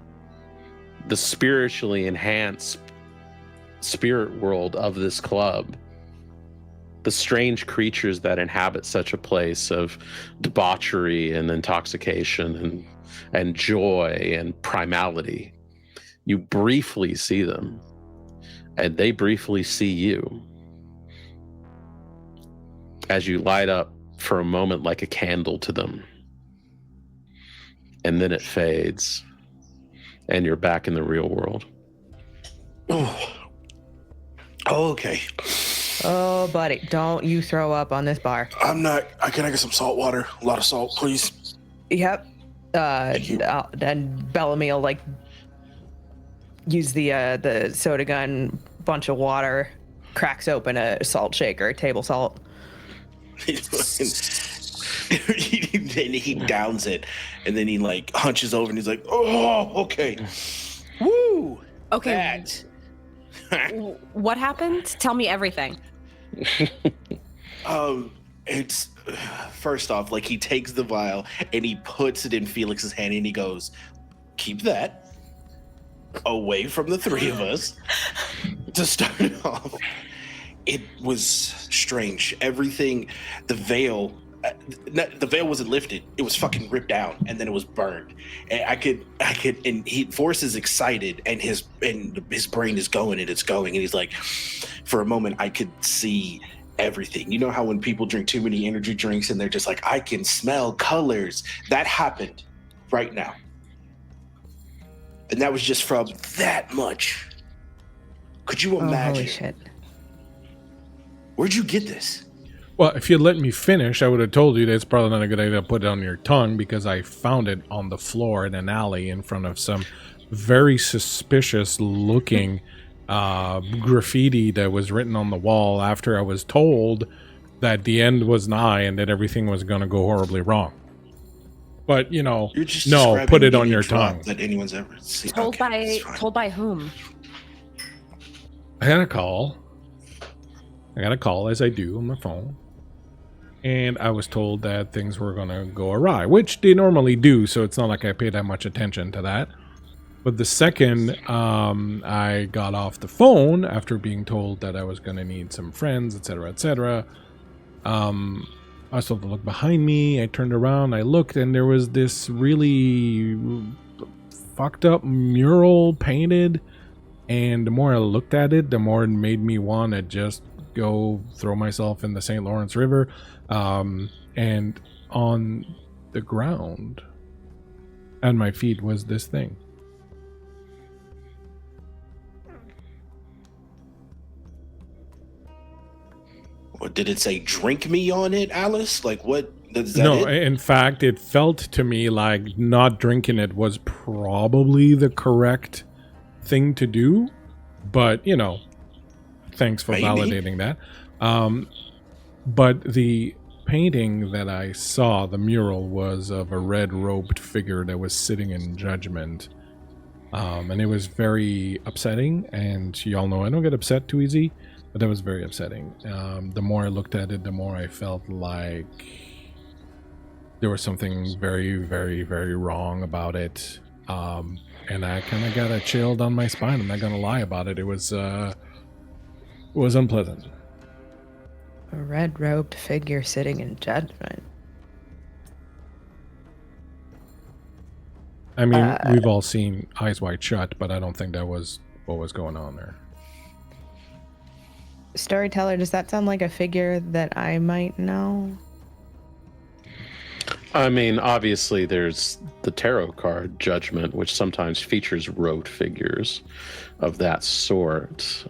The spiritually enhanced spirit world of this club. The strange creatures that inhabit such a place of debauchery and intoxication and joy and primality. You briefly see them. And they briefly see you as you light up for a moment like a candle to them. And then it fades, and you're back in the real world. Oh, okay. Oh, buddy, don't you throw up on this bar. I'm not. Can I get some salt water? A lot of salt, please. Yep. And Bellamy will like use the soda gun, bunch of water, cracks open a salt shaker, table salt. Then he downs it, and then he like hunches over and he's like, "Oh, okay, woo, Okay. What happened? Tell me everything. It's first off, like he takes the vial and he puts it in Felix's hand and he goes, "Keep that away from the three of us." To start off, it was strange. Everything, the veil wasn't lifted. It was fucking ripped down and then it was burned. And I could, and Forrest is excited and his brain is going and it's going. And he's like, for a moment, I could see everything. You know how when people drink too many energy drinks and they're just like, I can smell colors. That happened right now. And that was just from that much. Could you imagine? Oh, holy shit. Where'd you get this? Well, if you'd let me finish, I would have told you that it's probably not a good idea to put it on your tongue because I found it on the floor in an alley in front of some very suspicious looking graffiti that was written on the wall after I was told that the end was nigh and that everything was going to go horribly wrong. But, you know, You're just no, describing put it on any your drop tongue. that anyone's ever seen. Told Okay, it's fine. by whom? I got a call. As I do on my phone. And I was told that things were going to go awry, which they normally do, so it's not like I paid that much attention to that. But the second I got off the phone after being told that I was going to need some friends, etc., I was told to look behind me. I turned around, I looked, and there was this really fucked up mural painted. And the more I looked at it, the more it made me want to just go throw myself in the St. Lawrence River. And on the ground at my feet was this thing. What did it say? Drink me on it, Alice? Like what? Is that No, it? in fact, it felt to me like not drinking it was probably the correct thing to do. But, you know, thanks for Maybe. validating that. But the painting that I saw, the mural, was of a red-robed figure that was sitting in judgment. And it was very upsetting. And y'all know I don't get upset too easy. But that was very upsetting. The more I looked at it, the more I felt like there was something very, very, very wrong about it. And I kind of got a chill down my spine. I'm not going to lie about it. It was unpleasant. A red-robed figure sitting in judgment. I mean, we've all seen Eyes Wide Shut, but I don't think that was what was going on there. Storyteller, does that sound like a figure that I might know? I mean, obviously, there's the tarot card Judgment, which sometimes features rote figures of that sort.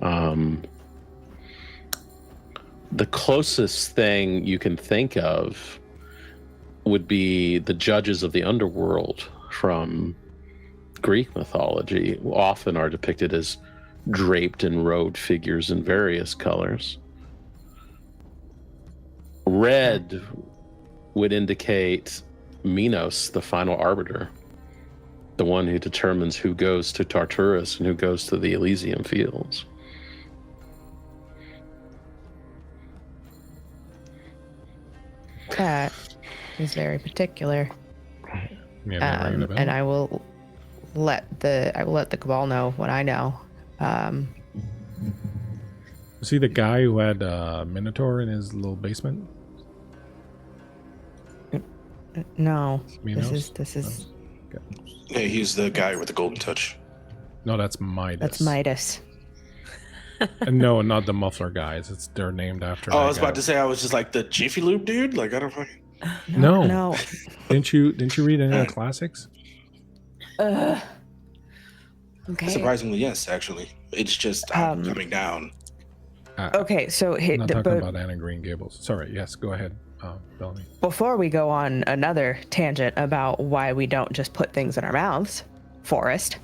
The closest thing you can think of would be the judges of the underworld from Greek mythology, who often are depicted as draped in robed figures in various colors. Red would indicate Minos, the final arbiter, the one who determines who goes to Tartarus and who goes to the Elysium fields. That is very particular. Yeah, ringing a bell. And I will let the Cabal know what I know. Was he the guy who had a Minotaur in his little basement? No, Minos? this is Yeah, he's the guy with the golden touch. No, that's Midas. that's Midas. No, not the muffler guys. They're named after. Oh, I that was guy. about to say, I was just like the Jiffy Lube dude. Like I don't fucking. No. Didn't you read any of the classics? Okay. Surprisingly, yes. Actually, it's just coming down. Okay, so I'm not talking about Anne of Green Gables. Sorry. Yes, go ahead, Bellamy. before we go on another tangent about why we don't just put things in our mouths, Forrest.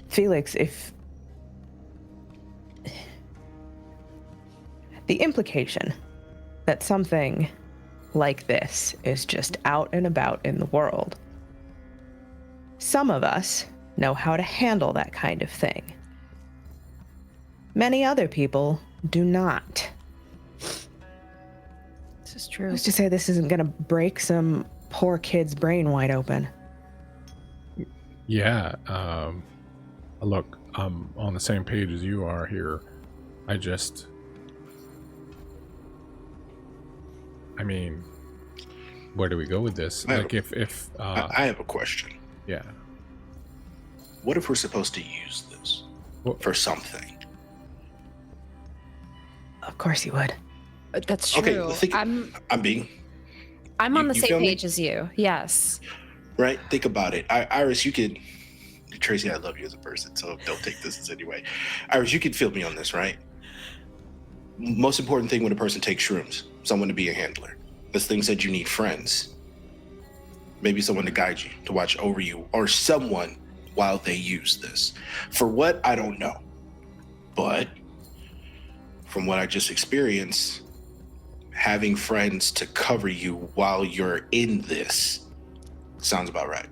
Felix, if the implication that something like this is just out and about in the world, some of us know how to handle that kind of thing. Many other people do not. This is true. Who's to say this isn't gonna break some poor kid's brain wide open? Yeah. Look, I'm on the same page as you are here. I mean, where do we go with this? I Like, if I have a question. yeah. What if we're supposed to use this for something? Of course you would. That's true. Okay, think, I'm being I'm on the you same feel me? page as you. Yes. right. Think about it. Iris, you could. Tracy, I love you as a person, so don't take this as any way. Iris, you can feel me on this, right? most important thing when a person takes shrooms, someone to be a handler. This thing said you need friends. Maybe someone to guide you, to watch over you, or someone while they use this. For what, I don't know. But from what I just experienced, having friends to cover you while you're in this sounds about right.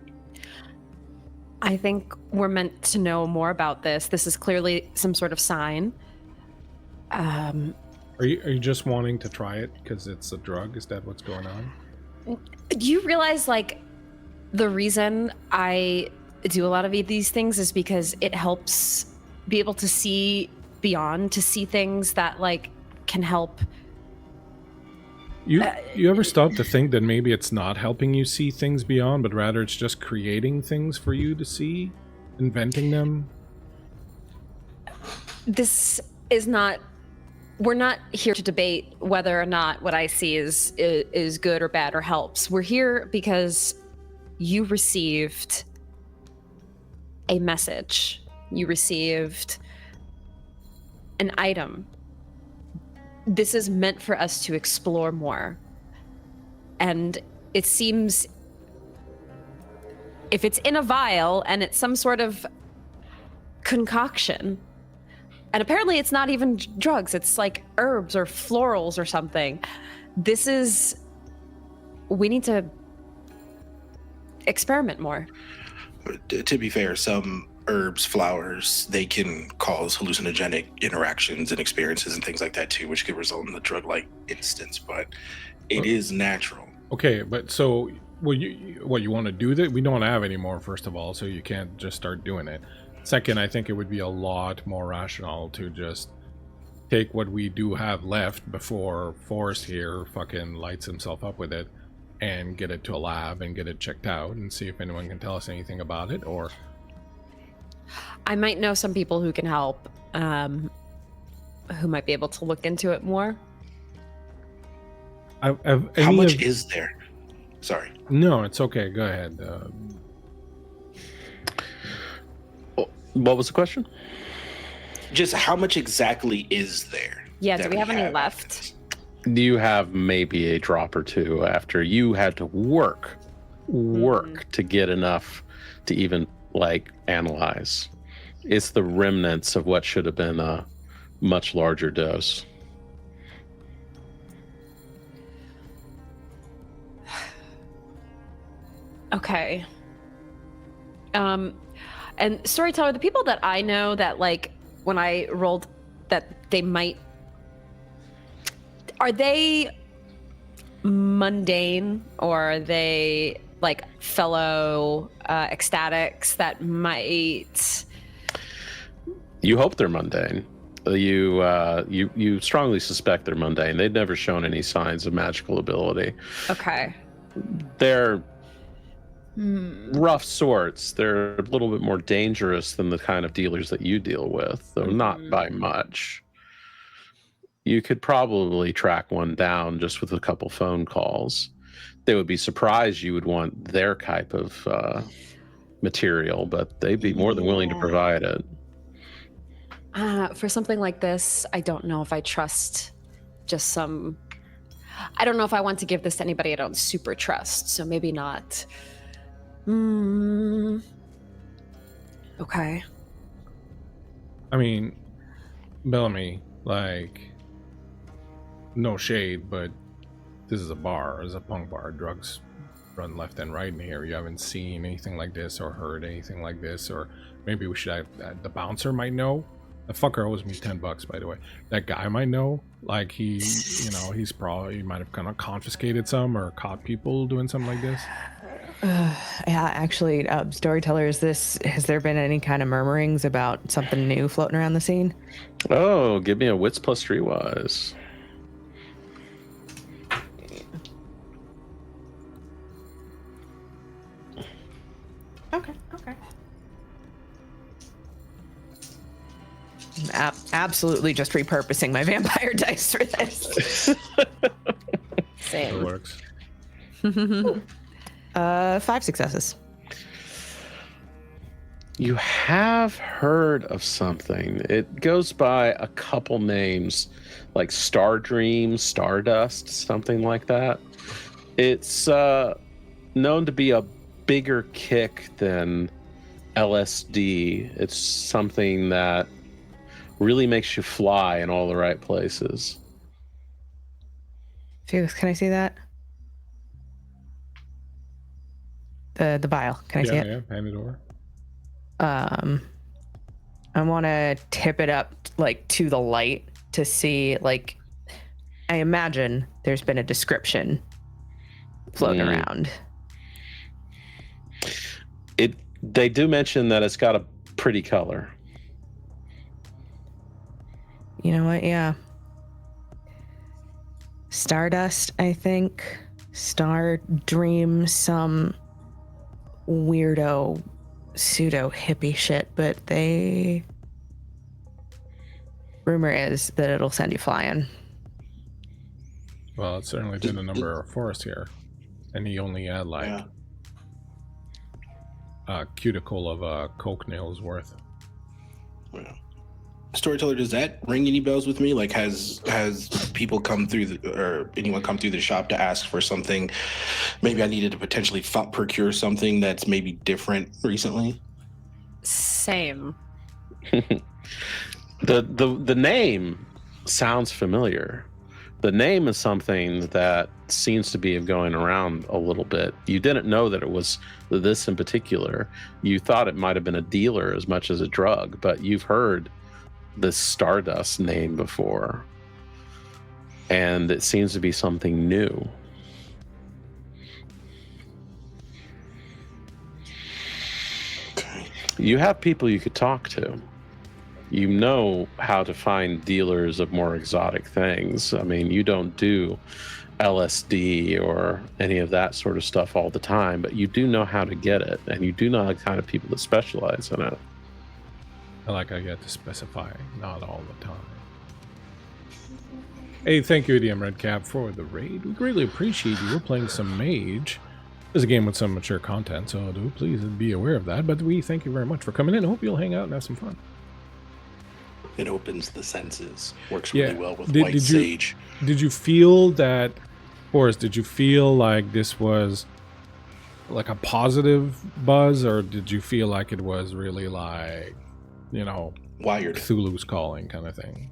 I think we're meant to know more about this. This is clearly some sort of sign. Are you just wanting to try it because it's a drug? Is that what's going on? Do you realize, like, the reason I do a lot of these things is because it helps be able to see beyond, to see things that, like, can help. You ever stop to think that maybe it's not helping you see things beyond, but rather it's just creating things for you to see, inventing them? This is not. We're not here to debate whether or not what I see is good or bad or helps. We're here because you received a message. You received an item. This is meant for us to explore more. And it seems, if it's in a vial and it's some sort of concoction, and apparently it's not even drugs, it's like herbs or florals or something. We need to experiment more. To be fair, some herbs, flowers, they can cause hallucinogenic interactions and experiences and things like that too, which could result in the drug-like instance, but it is natural. Okay, but so you want to do that? We don't have any more, first of all, so you can't just start doing it. Second, I think it would be a lot more rational to just take what we do have left before Forrest here fucking lights himself up with it and get it to a lab and get it checked out and see if anyone can tell us anything about it, or... I might know some people who can help, who might be able to look into it more. How much is there? Sorry. No, it's okay. Go ahead. What was the question? Just how much exactly is there? Yeah, do we have any left? You have maybe a drop or two after you had to work to get enough to even, like, analyze. It's the remnants of what should have been a much larger dose. Okay. And Storyteller, the people that I know that, like, when I rolled that they might... Are they mundane, or are they, like, fellow ecstatics that might... You hope they're mundane. You strongly suspect they're mundane. They've never shown any signs of magical ability. Okay. They're rough sorts. They're a little bit more dangerous than the kind of dealers that you deal with, though not by much. You could probably track one down just with a couple phone calls. They would be surprised you would want their type of material, but they'd be more than willing to provide it. For something like this, I don't know if I trust just some... I don't know if I want to give this to anybody I don't super trust, so maybe not. Okay. I mean, Bellamy, like, no shade, but this is a bar. It's a punk bar. Drugs run left and right in here. You haven't seen anything like this or heard anything like this, or maybe we should have... the bouncer might know. The fucker owes me $10, by the way. That guy might know. Like, he might have kind of confiscated some or caught people doing something like this. Yeah, actually, Storyteller, has there been any kind of murmurings about something new floating around the scene? Oh, give me a wits plus 3 wise. Okay. Absolutely just repurposing my vampire dice for this. Same. It works. 5 successes. You have heard of something. It goes by a couple names, like Star Dream, Stardust, something like that. It's known to be a bigger kick than LSD. It's something that really makes you fly in all the right places. Felix, can I see that? The vial. Can I see it? Yeah, hand it over. I want to tip it up like to the light to see, like, I imagine there's been a description floating around. They do mention that it's got a pretty color. You know what? Yeah. Stardust, I think. Star Dream, some weirdo pseudo hippie shit, but rumor is that it'll send you flying. Well, it certainly did a number of forests here. And he only had like a cuticle of a coke nail's worth. Yeah. Storyteller, does that ring any bells with me? Like, has people come through or anyone come through the shop to ask for something? Maybe I needed to potentially procure something that's maybe different recently. Same. The name sounds familiar. The name is something that seems to be going around a little bit. You didn't know that it was this in particular. You thought it might have been a dealer as much as a drug, but you've heard this Stardust name before. And it seems to be something new. Okay. You have people you could talk to. You know how to find dealers of more exotic things. I mean, you don't do LSD or any of that sort of stuff all the time, but you do know how to get it, and you do know the kind of people that specialize in it. I get to specify, not all the time. Hey, thank you, DM Redcap, for the raid. We greatly appreciate you. We're playing some Mage. This is a game with some mature content, so do please be aware of that. But we thank you very much for coming in. I hope you'll hang out and have some fun. It opens the senses. Works really well with White Sage. Did you feel that, Forrest, did you feel like this was like a positive buzz, or did you feel like it was really like, you know, wired, Cthulhu's calling kind of thing?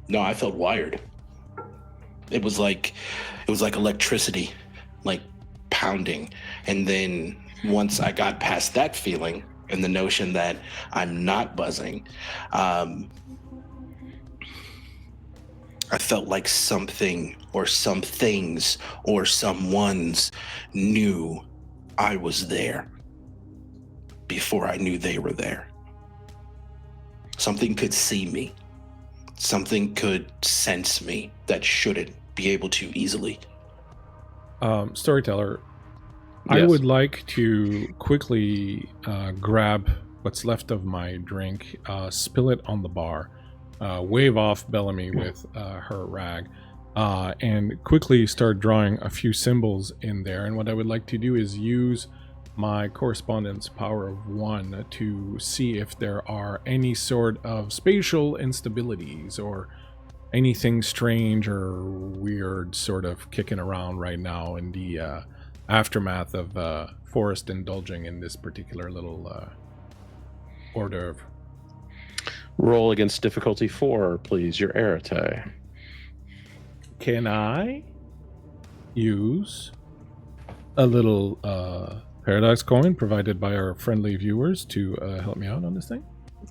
No, I felt wired. It was like electricity, like pounding. And then once I got past that feeling and the notion that I'm not buzzing, I felt like something or some things or someone's knew I was there before I knew they were there. Something could see me. Something could sense me that shouldn't be able to easily. Storyteller, yes. I would like to quickly grab what's left of my drink, spill it on the bar, wave off Bellamy with her rag, and quickly start drawing a few symbols in there. And what I would like to do is use my correspondence power of 1 to see if there are any sort of spatial instabilities or anything strange or weird sort of kicking around right now in the aftermath of Forrest indulging in this particular little hors d'oeuvre. Roll against difficulty 4, please, your arete. Can I use a little Paradox coin provided by our friendly viewers to help me out on this thing?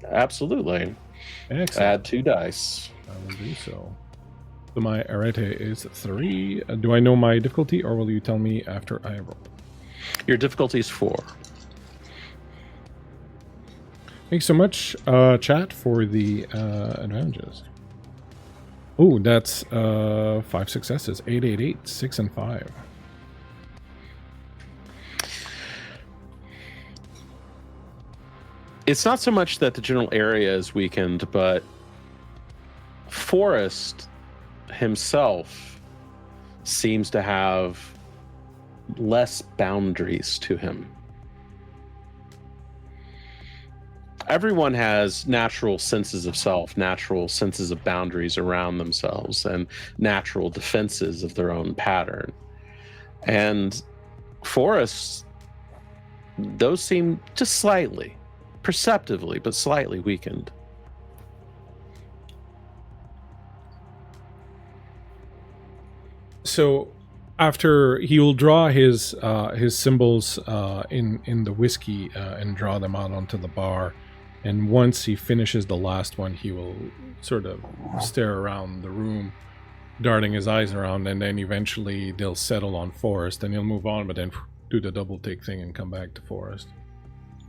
Absolutely. Excellent. Add 2 dice. I will do so. So my arete is 3. Do I know my difficulty, or will you tell me after I roll? Your difficulty is 4. Thanks so much, chat, for the advantages. Oh, that's 5 successes. 8, 8, 8, 6, and 5. It's not so much that the general area is weakened, but Forrest himself seems to have less boundaries to him. everyone has natural senses of self, natural senses of boundaries around themselves, and natural defenses of their own pattern. And forests, those seem just slightly, perceptively, but slightly weakened. So after he will draw his symbols in the whiskey and draw them out onto the bar, and once he finishes the last one, he will sort of stare around the room, darting his eyes around, and then eventually they'll settle on Forest, and he'll move on, but then do the double take thing and come back to Forest,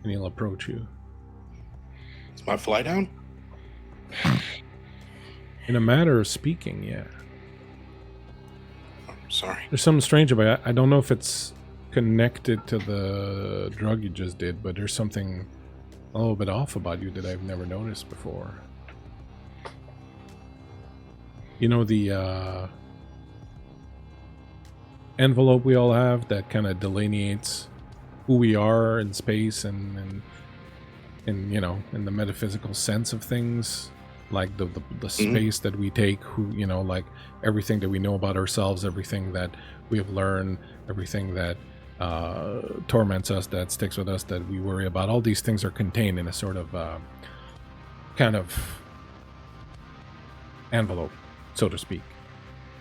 and he'll approach you. Is my fly down? In a matter of speaking, yeah. Sorry. There's something strange about it. I don't know if it's connected to the drug you just did, but there's something a little bit off about you that I've never noticed before. You know the envelope we all have that kind of delineates who we are in space and you know, in the metaphysical sense of things, like the space that we take, who, you know, like everything that we know about ourselves, everything that we have learned, everything that torments us, that sticks with us, that we worry about. All these things are contained in a sort of kind of envelope, so to speak,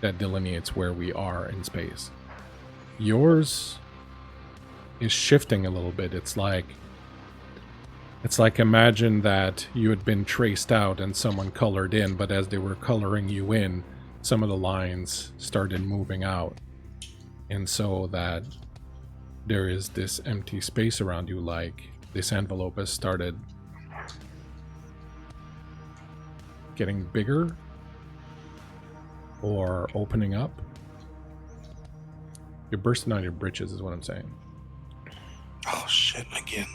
that delineates where we are in space. Yours is shifting a little bit. It's like imagine that you had been traced out and someone colored in, but as they were coloring you in, some of the lines started moving out. And so that there is this empty space around you, like this envelope has started getting bigger or opening up. You're bursting out your britches is what I'm saying. Oh shit, again.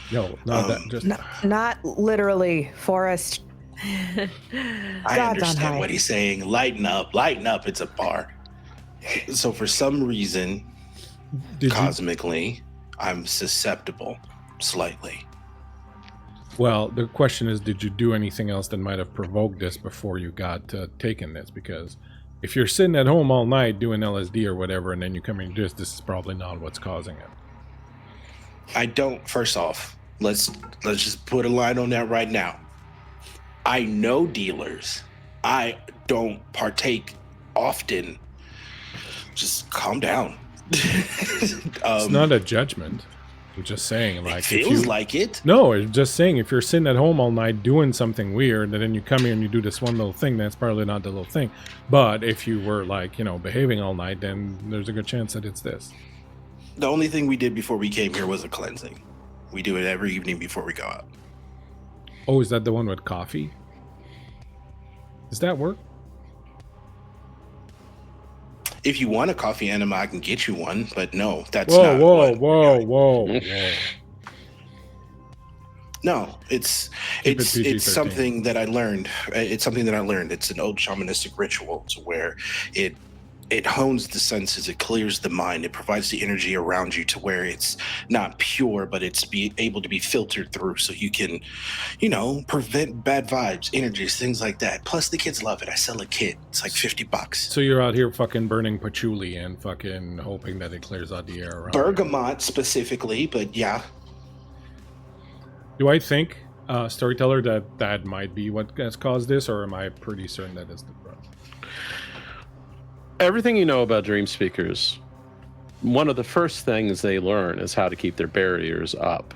Yo, no, that just Not literally, Forest. I God's on understand high. what he's saying. Lighten up, it's a bar. So for some reason, cosmically, I'm susceptible slightly. Well, the question is, did you do anything else that might have provoked this before you got taken this? Because if you're sitting at home all night doing LSD or whatever, and then you come in and do this is probably not what's causing it. I don't. First off, let's just put a line on that right now. I know dealers. I don't partake often. Just calm down. It's not a judgment. I'm just saying, like, it feels like it. No, it's just saying if you're sitting at home all night doing something weird, and then you come here and you do this one little thing, that's probably not the little thing. But if you were, like, you know, behaving all night, then there's a good chance that it's this. The only thing we did before we came here was a cleansing. We do it every evening before we go out. Oh, is that the one with coffee? Does that work? If you want a coffee enema, I can get you one, but no, that's whoa, not. Whoa. No, it's PG-13. something that I learned. It's something that I learned. It's an old shamanistic ritual to where it hones the senses, it clears the mind, it provides the energy around you to where it's not pure, but it's able to be filtered through so you can, you know, prevent bad vibes, energies, things like that. Plus the kids love it. I sell a kit. It's like $50. So you're out here fucking burning patchouli and fucking hoping that it clears out the air around Bergamot specifically, but yeah. Do I think, Storyteller, that might be what has caused this, or am I pretty certain that is the problem? Everything you know about dream speakers, one of the first things they learn is how to keep their barriers up,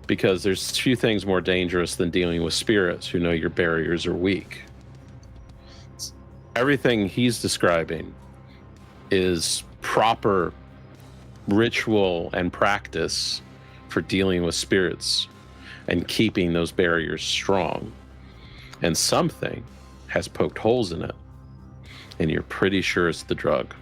because there's few things more dangerous than dealing with spirits who know your barriers are weak. Everything he's describing is proper ritual and practice for dealing with spirits and keeping those barriers strong. And something has poked holes in it, and you're pretty sure it's the drug.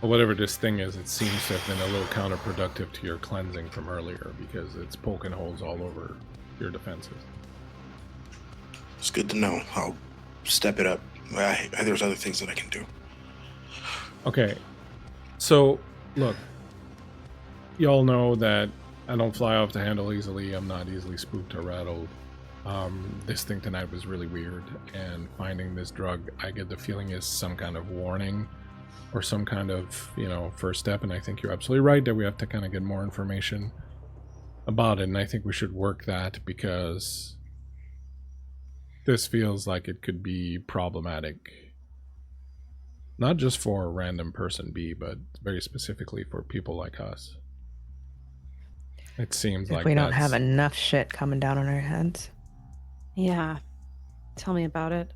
Well, whatever this thing is, it seems to have been a little counterproductive to your cleansing from earlier, because it's poking holes all over your defenses. It's good to know. I'll step it up. There's other things that I can do. Okay, so look, y'all know that I don't fly off the handle easily. I'm not easily spooked or rattled. This thing tonight was really weird, and finding this drug, I get the feeling is some kind of warning or some kind of, first step, and I think you're absolutely right that we have to kind of get more information about it, and I think we should work that because this feels like it could be problematic. Not just for a random person B, but very specifically for people like us. It seems like we don't have enough shit coming down on our heads. Yeah. Tell me about it.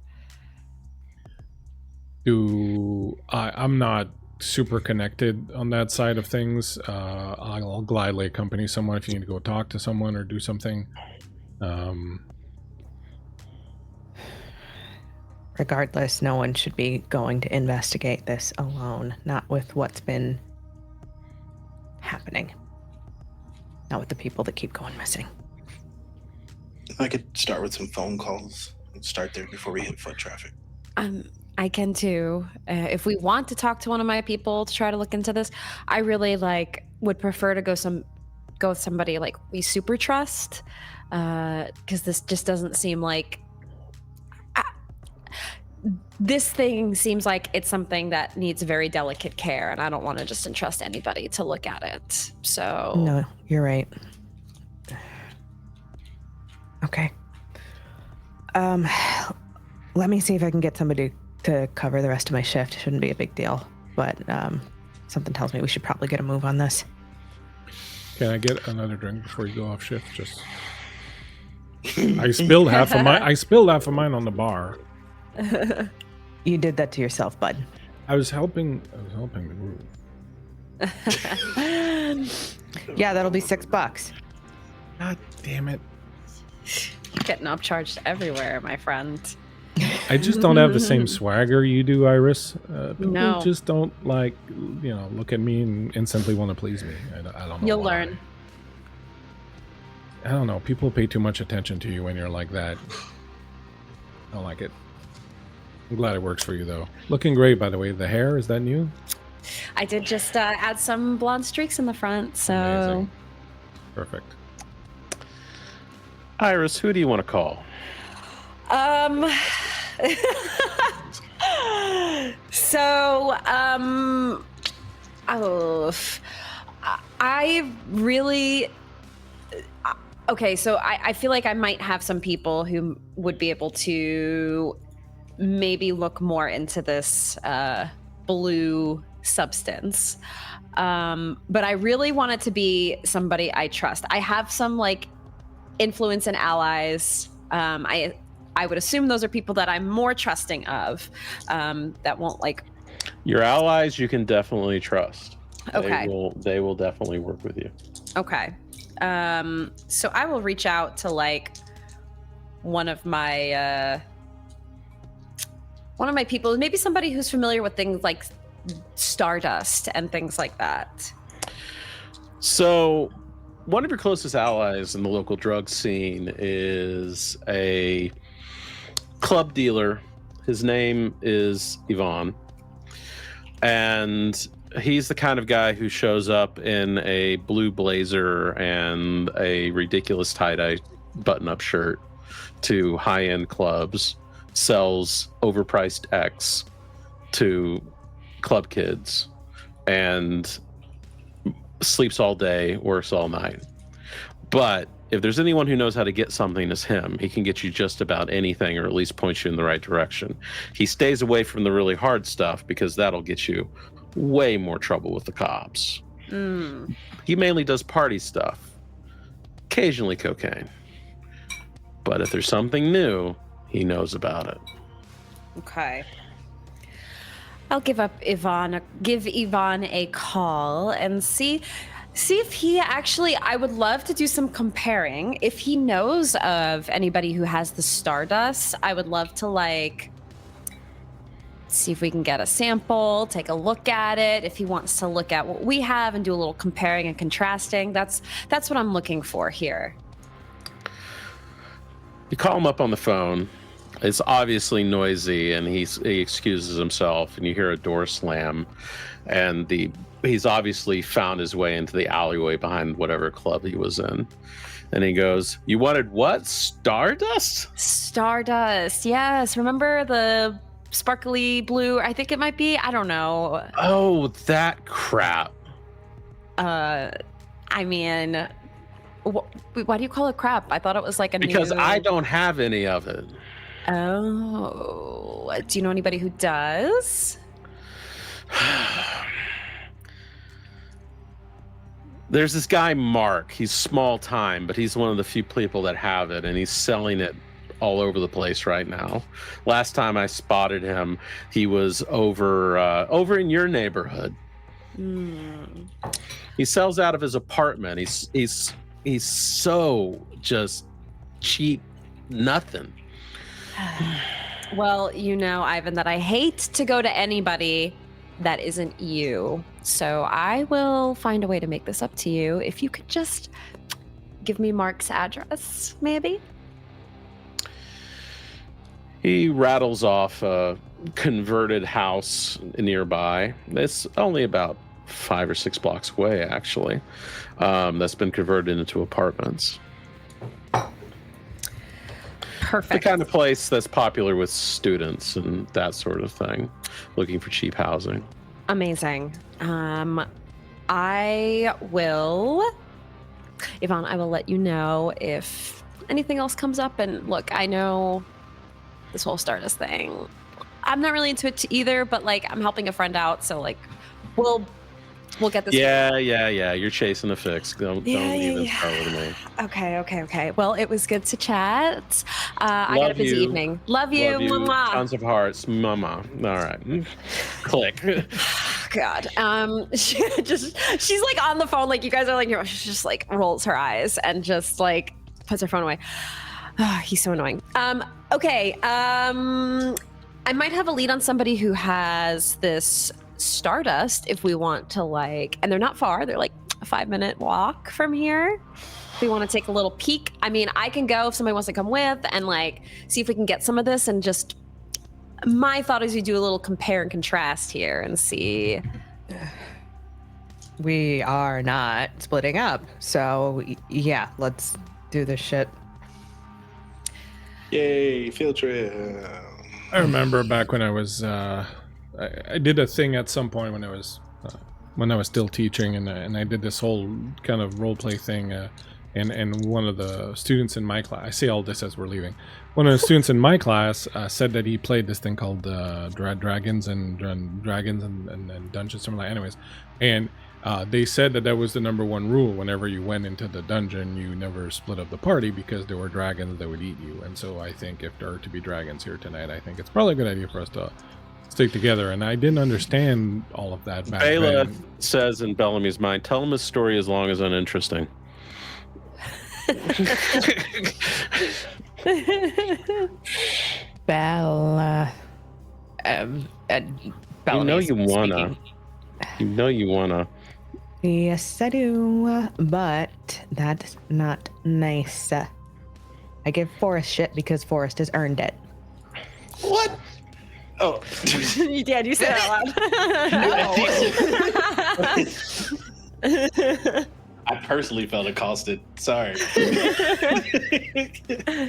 I'm not super connected on that side of things. I'll gladly accompany someone if you need to go talk to someone or do something. Regardless, no one should be going to investigate this alone, not with what's been happening. Not with the people that keep going missing. I could start with some phone calls and start there before we hit foot traffic. I can too. If we want to talk to one of my people to try to look into this, I really would prefer to go with somebody like we super trust, because this just doesn't seem like this thing seems like it's something that needs very delicate care, and I don't want to just entrust anybody to look at it. So no, you're right. Okay. Let me see if I can get somebody to cover the rest of my shift. Shouldn't be a big deal, but something tells me we should probably get a move on this. Can I get another drink before you go off shift? Just I spilled half of mine on the bar. You did that to yourself, bud. I was helping the group. Yeah, that'll be $6. God damn it. Getting upcharged everywhere, my friend. I just don't have the same swagger you do, Iris. People No. just don't look at me and instantly want to please me. I don't know. You'll why. learn. I don't know. People pay too much attention to you when you're like that. I don't like it. I'm glad it works for you, though. Looking great, by the way. The hair, is that new? I did just add some blonde streaks in the front, so... Amazing. Perfect. Iris, who do you want to call? I really... Okay, so I feel like I might have some people who would be able to maybe look more into this blue substance. But I really want it to be somebody I trust. I have some influence and allies. I would assume those are people that I'm more trusting of, that won't Your allies you can definitely trust. Okay. They will definitely work with you. Okay. So I will reach out to one of my people, maybe somebody who's familiar with things like stardust and things like that. So one of your closest allies in the local drug scene is a club dealer. His name is Ivan. And he's the kind of guy who shows up in a blue blazer and a ridiculous tie-dye button-up shirt to high-end clubs, sells overpriced X to club kids, and sleeps all day, works all night. But if there's anyone who knows how to get something, it's him. He can get you just about anything, or at least point you in the right direction. He stays away from the really hard stuff because that'll get you way more trouble with the cops. He mainly does party stuff, occasionally cocaine. But if there's something new, he knows about it. Okay. I'll give Ivan a call and see if he actually, I would love to do some comparing. If he knows of anybody who has the stardust, I would love to see if we can get a sample, take a look at it. If he wants to look at what we have and do a little comparing and contrasting, that's what I'm looking for here. You call him up on the phone, It's obviously noisy, and he excuses himself, and you hear a door slam, and he's obviously found his way into the alleyway behind whatever club he was in. And he goes, "You wanted what? Stardust?" Stardust, yes. Remember the sparkly blue? I think it might be. I don't know. Oh, that crap. I mean, why do you call it crap? I thought it was like a Because new... I don't have any of it. Oh, do you know anybody who does? There's this guy, Mark. He's small time, but he's one of the few people that have it, and he's selling it all over the place right now. Last time I spotted him, he was over in your neighborhood. He sells out of his apartment. He's so just cheap nothing. Well, you know, Ivan, that I hate to go to anybody that isn't you. So I will find a way to make this up to you. If you could just give me Mark's address, maybe? He rattles off a converted house nearby. It's only about 5 or 6 blocks away, actually. That's been converted into apartments. Perfect. The kind of place that's popular with students and that sort of thing, looking for cheap housing. Amazing. I will, Yvonne, I will let you know if anything else comes up. And look, I know this whole Stardust thing, I'm not really into it either, but like I'm helping a friend out. So like, we'll get this. Yeah. You're chasing a fix. Don't even start with me. Okay. Well, it was good to chat. I got a busy evening. Love you. Mwah. Tons of hearts. Mama. All right. Click. God. She's like on the phone. Like you guys are like, she just like rolls her eyes and just like puts her phone away. Oh, he's so annoying. Okay. I might have a lead on somebody who has this Stardust if we want to like, and they're not far. They're like a 5-minute walk from here. If we want to take a little peek. I mean, I can go if somebody wants to come with and like see if we can get some of this and just, my thought is we do a little compare and contrast here and see. We are not splitting up. So yeah, let's do this shit. Yay, field trip. I remember back when I was, I did a thing at some point when I was still teaching, and I did this whole kind of role play thing. And one of the students in my class, I say all this as we're leaving. One of the students in my class said that he played this thing called Dragons and Dungeons, something like. Anyways, and they said that was the #1 rule. Whenever you went into the dungeon, you never split up the party because there were dragons that would eat you. And so I think if there are to be dragons here tonight, I think it's probably a good idea for us to stick together. And I didn't understand all of that back Bela then. says in Bellamy's mind, tell him his story as long as uninteresting. Bella. You know you wanna. Yes, I do, but that's not nice. I give Forrest shit because Forrest has earned it. What? Oh. You did. You said it out loud. I personally felt accosted. Sorry.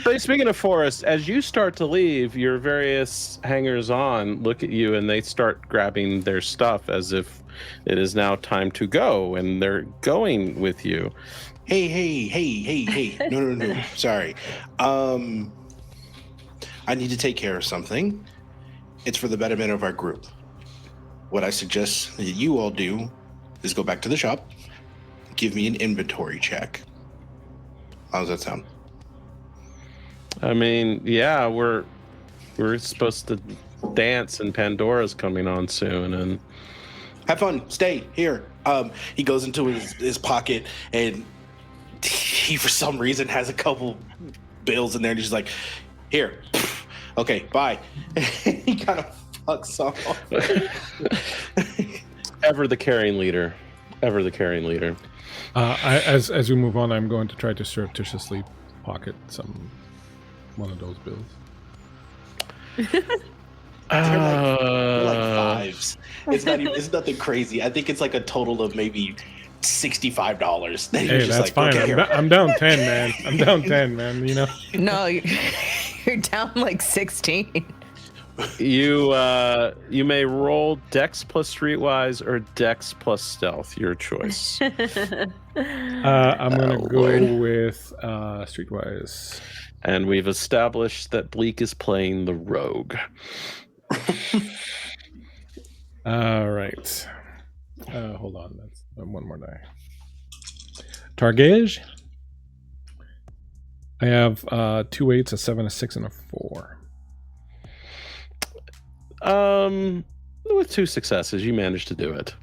So speaking of Forrest, as you start to leave, your various hangers-on look at you and they start grabbing their stuff as if it is now time to go, and they're going with you. Hey. No. Sorry. I need to take care of something. It's for the betterment of our group. What I suggest that you all do is go back to the shop, give me an inventory check. How does that sound? I mean, yeah, we're supposed to dance, and Pandora's coming on soon, and have fun. Stay here. He goes into his pocket, and he for some reason has a couple bills in there, and he's like, "Here, okay, bye." He kind of fucks off. Ever the caring leader. As we move on, I'm going to try to surreptitiously pocket one of those bills. They're like fives. It's nothing crazy. I think it's like a total of maybe $65. Hey, that's fine. I'm down 10, man. I'm down 10, man. You know. No, you're down like 16. You may roll Dex plus Streetwise or Dex plus Stealth, your choice. I'm gonna go with Streetwise. And we've established that Bleak is playing the rogue. All right. Hold on. That's one more die. Targage. I have 2 8s, a 7, a 6, and a 4. With 2 successes, you managed to do it.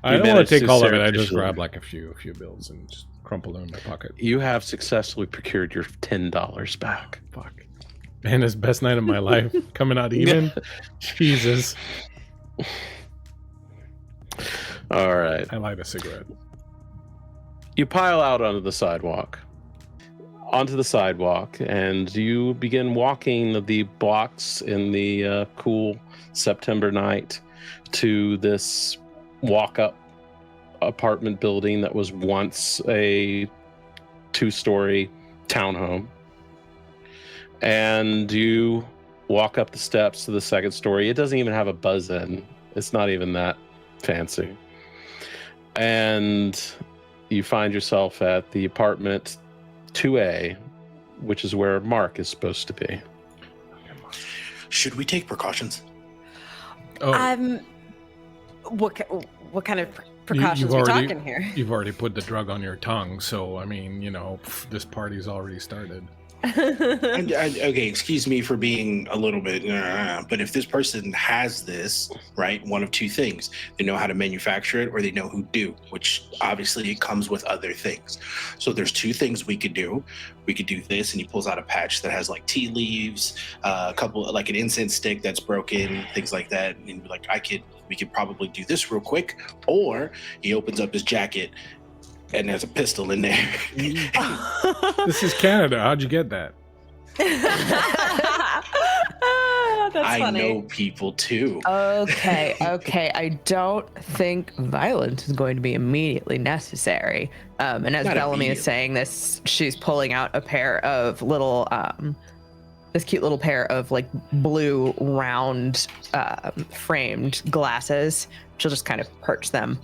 I don't want to take all of it. I just grab like a few bills and just crumple them in my pocket. You have successfully procured your $10 back. Fuck. Man, it's best night of my life. Coming out even. Jesus. All right. I light a cigarette. You pile out onto the sidewalk, and you begin walking the blocks in the cool September night to this walk-up apartment building that was once a 2-story townhome. And you walk up the steps to the 2nd story. It doesn't even have a buzz-in. It's not even that fancy. And you find yourself at the apartment 2A, which is where Mark is supposed to be. Should we take precautions? Oh. What kind of precautions are we talking here? You've already put the drug on your tongue, so I mean, you know, this party's already started. Okay, excuse me for being a little bit, but if this person has this, right, one of 2 things. They know how to manufacture it or they know who do, which obviously it comes with other things. So there's 2 things we could do. We could do this, and he pulls out a patch that has like tea leaves, a couple, like an incense stick that's broken, things like that. And be like, we could probably do this real quick. Or he opens up his jacket and there's a pistol in there. This is Canada. How'd you get that? That's funny. I know people too. Okay. I don't think violence is going to be immediately necessary. And as Bellamy is saying this, she's pulling out a pair of little, this cute little pair of like blue round framed glasses. She'll just kind of perch them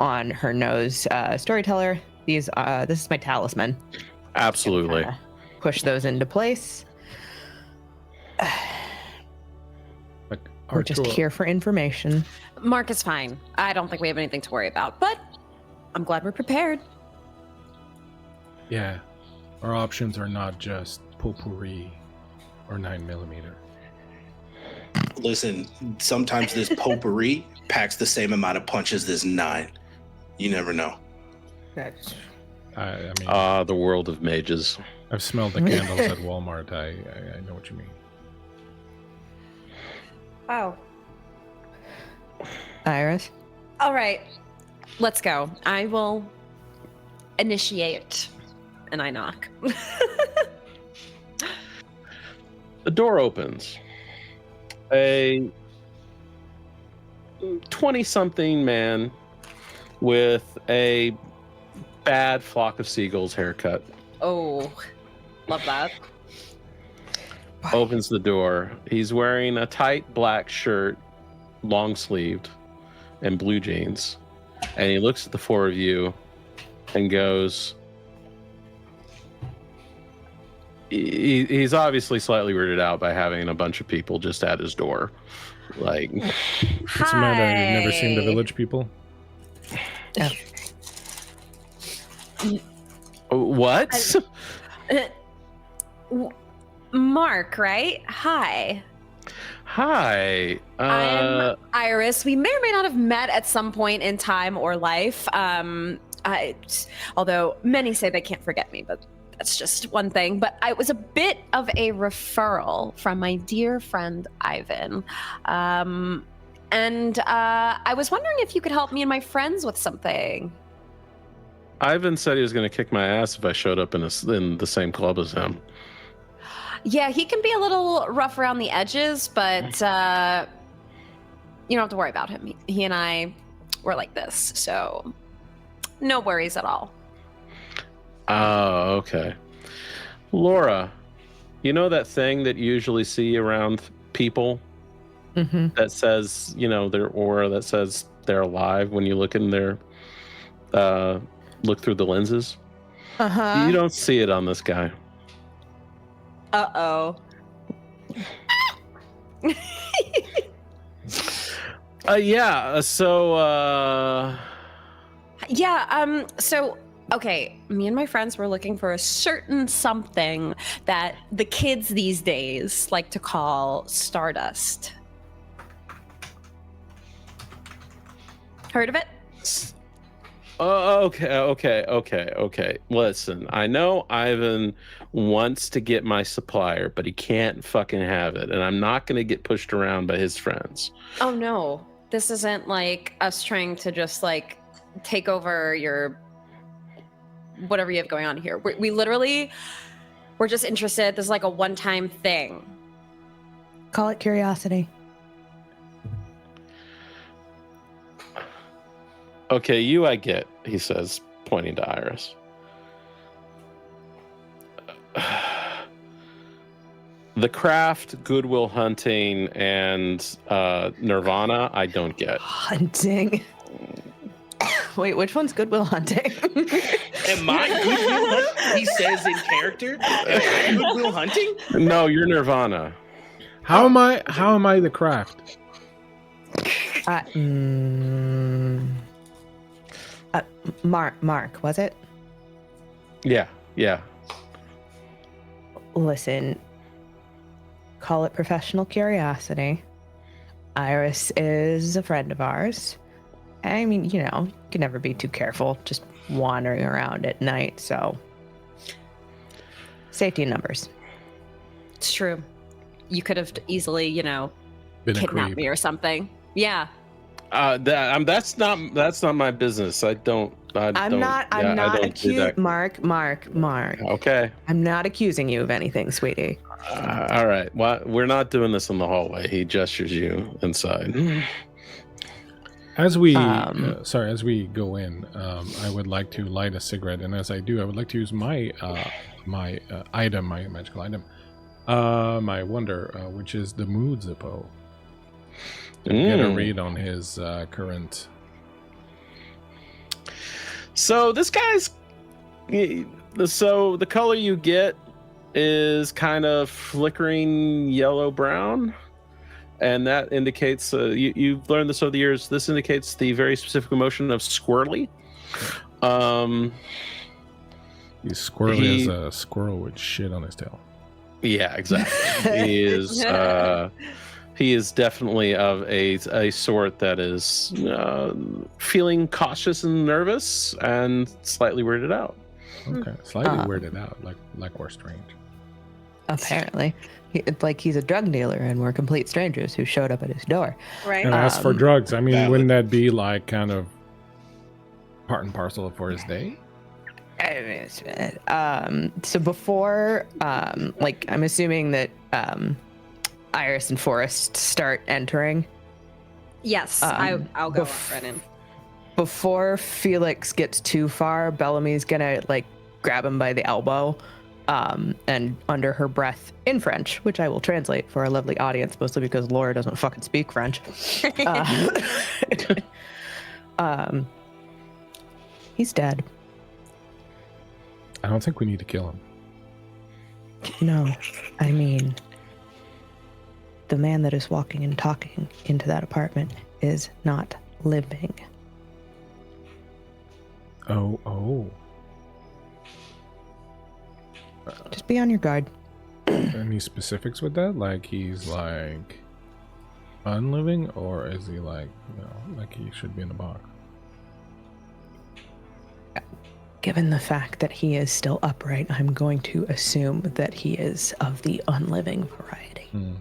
on her nose. Storyteller, this is my talisman. Absolutely. Push those into place. We're just here for information. Mark is fine. I don't think we have anything to worry about, but I'm glad we're prepared. Yeah. Our options are not just potpourri or 9mm. Listen, sometimes this potpourri packs the same amount of punch as this 9. You never know. I mean, the world of mages. I've smelled the candles at Walmart. I know what you mean. Wow. Iris? All right. Let's go. I will initiate, and I knock. The door opens. A 20-something man with a bad flock of seagulls haircut Oh, love that. opens the door. He's wearing a tight black shirt, long sleeved, and blue jeans. And he looks at the 4 of you and goes, he's obviously slightly weirded out by having a bunch of people just at his door. Like, What's the matter? You've never seen the Village People? what? Mark, right? Hi. Hi. I'm Iris. We may or may not have met at some point in time or life. Although many say they can't forget me, but that's just one thing. But I was a bit of a referral from my dear friend Ivan. And I was wondering if you could help me and my friends with something. Ivan said he was going to kick my ass if I showed up in the same club as him. Yeah, he can be a little rough around the edges, but you don't have to worry about him. He and I were like this, so no worries at all. Oh, okay. Laura, you know that thing that you usually see around people that says, their aura, that says they're alive when you look in their, look through the lenses? You don't see it on this guy. Uh-oh. So okay, me and my friends were looking for a certain something that the kids these days like to call stardust. Heard of it? Okay. Listen, I know Ivan wants to get my supplier, but he can't fucking have it, and I'm not going to get pushed around by his friends. Oh no, this isn't like us trying to just like take over your whatever you have going on here. We literally, we're just interested. This is like a one-time thing. Call it curiosity. Okay, you I get, he says, pointing to Iris. The craft, Goodwill Hunting, and Nirvana, I don't get. Hunting. Wait, which one's Goodwill Hunting? Am I Goodwill Hunting? He says in character. Am I Goodwill Hunting? No, you're Nirvana. How am I the craft? Mark, was it? Yeah. Listen, call it professional curiosity. Iris is a friend of ours. I mean, you can never be too careful just wandering around at night, so safety in numbers. It's true. You could have easily, Been kidnapped me or something. Yeah. That's not my business. I'm not accusing Mark. Okay. I'm not accusing you of anything, sweetie. All right. Well, we're not doing this in the hallway. He gestures you inside. As we go in, I would like to light a cigarette, and as I do, I would like to use my my magical item, my wonder, which is the mood Zippo. Get a read on his current. So this guy's, so the color you get is kind of flickering yellow brown, and that indicates you've learned this over the years. This indicates the very specific emotion of squirrely. He's squirrely as a squirrel with shit on his tail. Yeah, exactly. He is definitely of a sort that is feeling cautious and nervous and slightly weirded out. Okay, slightly weirded out, like we're strange. Apparently, it's like he's a drug dealer and we're complete strangers who showed up at his door. Right. And asked for drugs. I mean, valid. wouldn't that be like kind of part and parcel for his day? So before, I'm assuming that Iris and Forrest start entering. Yes, I'll go right in. Before Felix gets too far, Bellamy's gonna grab him by the elbow, and under her breath in French, which I will translate for our lovely audience, mostly because Laura doesn't fucking speak French. He's dead. I don't think we need to kill him. No, I mean, the man that is walking and talking into that apartment is not living. Oh. Just be on your guard. Any specifics with that? Like he's like unliving, or is he like he should be in a box? Given the fact that he is still upright, I'm going to assume that he is of the unliving variety. Well,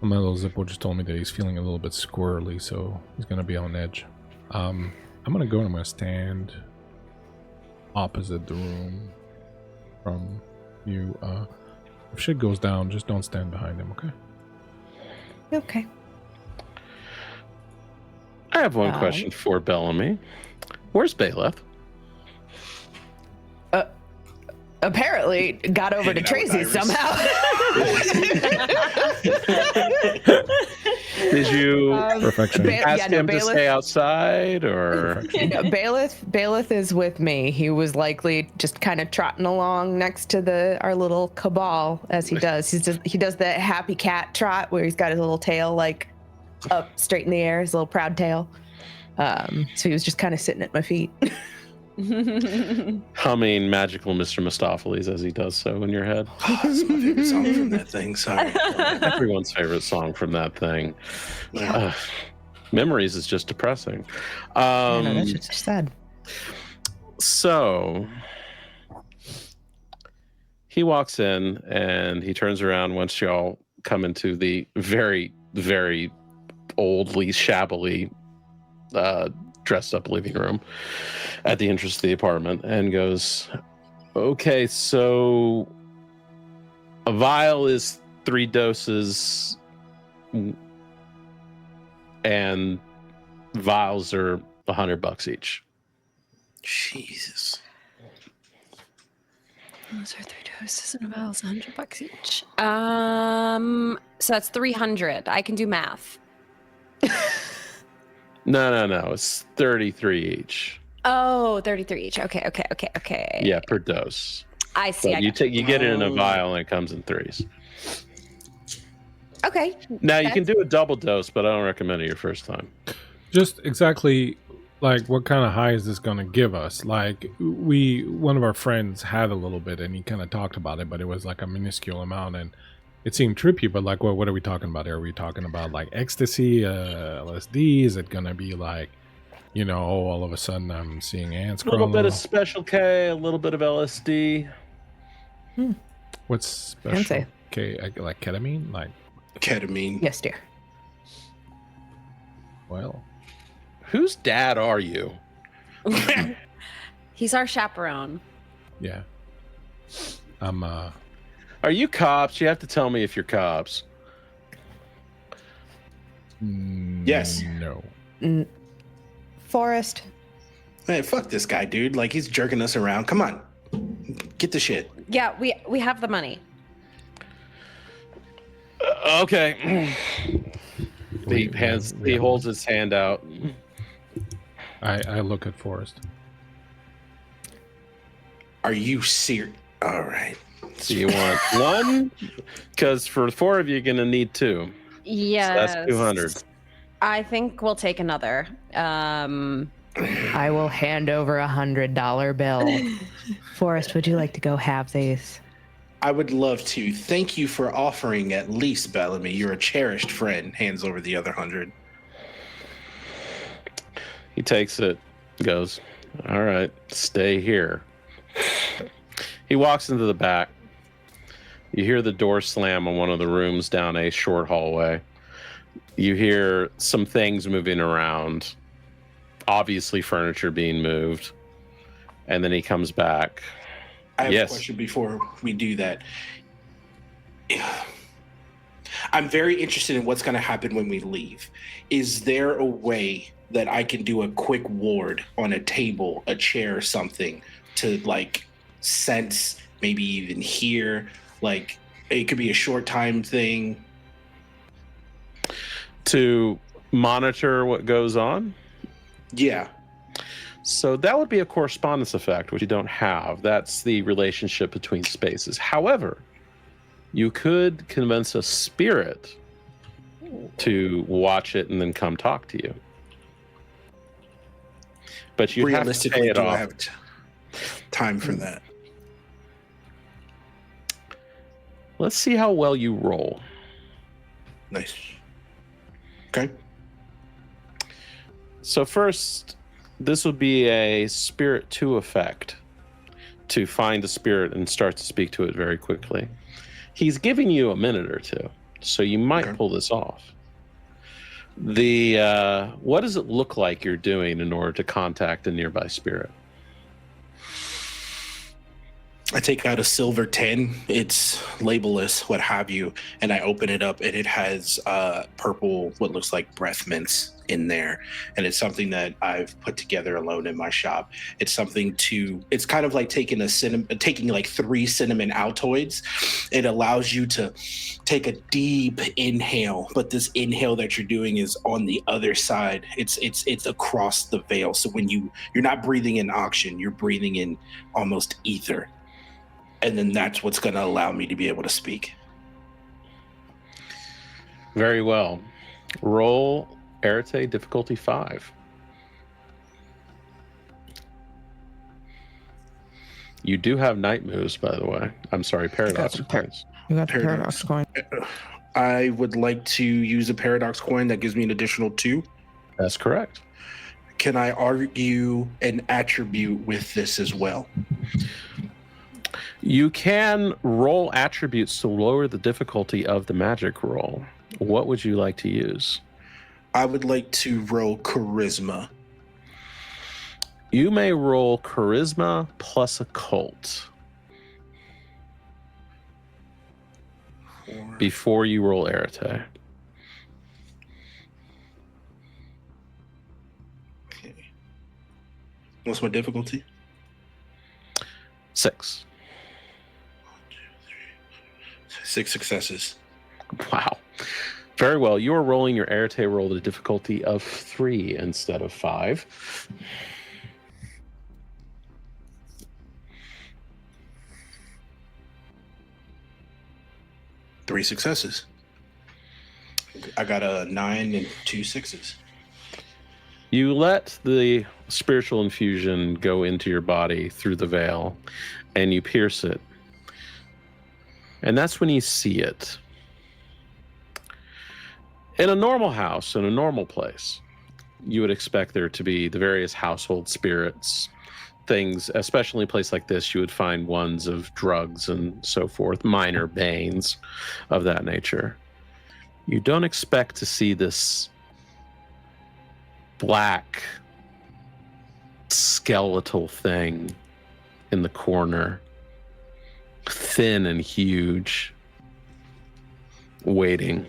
my little Zippo just told me that he's feeling a little bit squirrely, so he's gonna be on edge. I'm gonna go and I'm gonna stand opposite the room from you. If shit goes down, just don't stand behind him, okay? Okay. I have one question for Bellamy. Where's Bailiff? Apparently got over to Hanging out with Tracy Iris. somehow. Did you Perfection. ask him to stay outside, or No, Bailiff is with me. He was likely just kind of trotting along next to our little cabal as he does. He does the happy cat trot where he's got his little tail like up straight in the air, his little proud tail. So he was just kind of sitting at my feet. humming magical Mr. Mistopheles as he does so in your head? That's my favorite song from that thing. Sorry. Everyone's favorite song from that thing. Memories is just depressing. I know, that's just sad. So he walks in and he turns around once y'all come into the very, very oldly, shabbily dressed up living room at the entrance to the apartment and goes, okay, so a vial is 3 doses and vials are $100 each. Jesus. Those are 3 doses and vials, $100 each. So that's 300. I can do math. No, it's 33 each. Oh, 33 each. Okay. Yeah, per dose. I see. But you get it in a vial and it comes in 3s. Okay. Now you can do a double dose, but I don't recommend it your first time. Just exactly like what kind of high is this going to give us? Like one of our friends had a little bit and he kind of talked about it, but it was like a minuscule amount and it seemed trippy. But like, what are we talking about here? Are we talking about like ecstasy, LSD? Is it going to be like, you know, all of a sudden I'm seeing ants A little crawling bit of along? Special K, a little bit of LSD. What's special? Fancy. Okay, like ketamine? Like, Ketamine. Yes, dear. well, Whose dad are you? He's our chaperone. yeah. I'm Are you cops? You have to tell me if you're cops. Yes. No. Forrest. Hey, fuck this guy, dude. Like, he's jerking us around. Come on. Get the shit. Yeah, we have the money. Okay. He holds his hand out. I look at Forrest. Are you serious? All right. Do you want one? Because for 4 of you, you're going to need 2. Yes. So that's 200. I think we'll take another. I will hand over $100 bill. Forrest, would you like to go have these? I would love to. Thank you for offering at least, Bellamy. You're a cherished friend. Hands over the other 100. He takes it, goes, all right, stay here. He walks into the back. You hear the door slam on one of the rooms down a short hallway. You hear some things moving around, obviously furniture being moved. And then he comes back. I have Yes. a question before we do that. I'm very interested in what's going to happen when we leave. Is there a way that I can do a quick ward on a table, a chair, or something to like sense, maybe even hear? Like, it could be a short time thing. To monitor what goes on. Yeah. So that would be a correspondence effect, which you don't have. That's the relationship between spaces. However, you could convince a spirit to watch it and then come talk to you. But you have to pay Realistically, it do I off. have time for that? Let's see how well you roll. Nice. Okay. So first, this would be a spirit 2 effect to find the spirit and start to speak to it very quickly. He's giving you a minute or 2, so you might Okay. pull this off. What does it look like you're doing in order to contact a nearby spirit? I take out a silver tin. It's labelless, what have you, and I open it up, and it has purple, what looks like breath mints in there, and it's something that I've put together alone in my shop. It's something to. It's kind of like taking like 3 cinnamon Altoids. It allows you to take a deep inhale, but this inhale that you're doing is on the other side. It's across the veil. So when you're not breathing in oxygen, you're breathing in almost ether. And then that's what's going to allow me to be able to speak. Very well. Roll Arete difficulty 5. You do have night moves, by the way. I'm sorry, paradox coins. You got the Paradox. paradox coin. I would like to use a paradox coin that gives me an additional 2. That's correct. Can I argue an attribute with this as well? You can roll attributes to lower the difficulty of the magic roll. What would you like to use? I would like to roll charisma. You may roll charisma plus occult before you roll Arete. Okay. What's my difficulty? 6. 6 successes. Wow. Very well. You are rolling your Arete roll with a difficulty of 3 instead of 5. Three successes. I got a 9 and 2 6s. You let the spiritual infusion go into your body through the veil, and you pierce it. And that's when you see it. In a normal house, in a normal place, you would expect there to be the various household spirits, things, especially in a place like this, you would find ones of drugs and so forth, minor banes of that nature. You don't expect to see this black skeletal thing in the corner, thin and huge, waiting.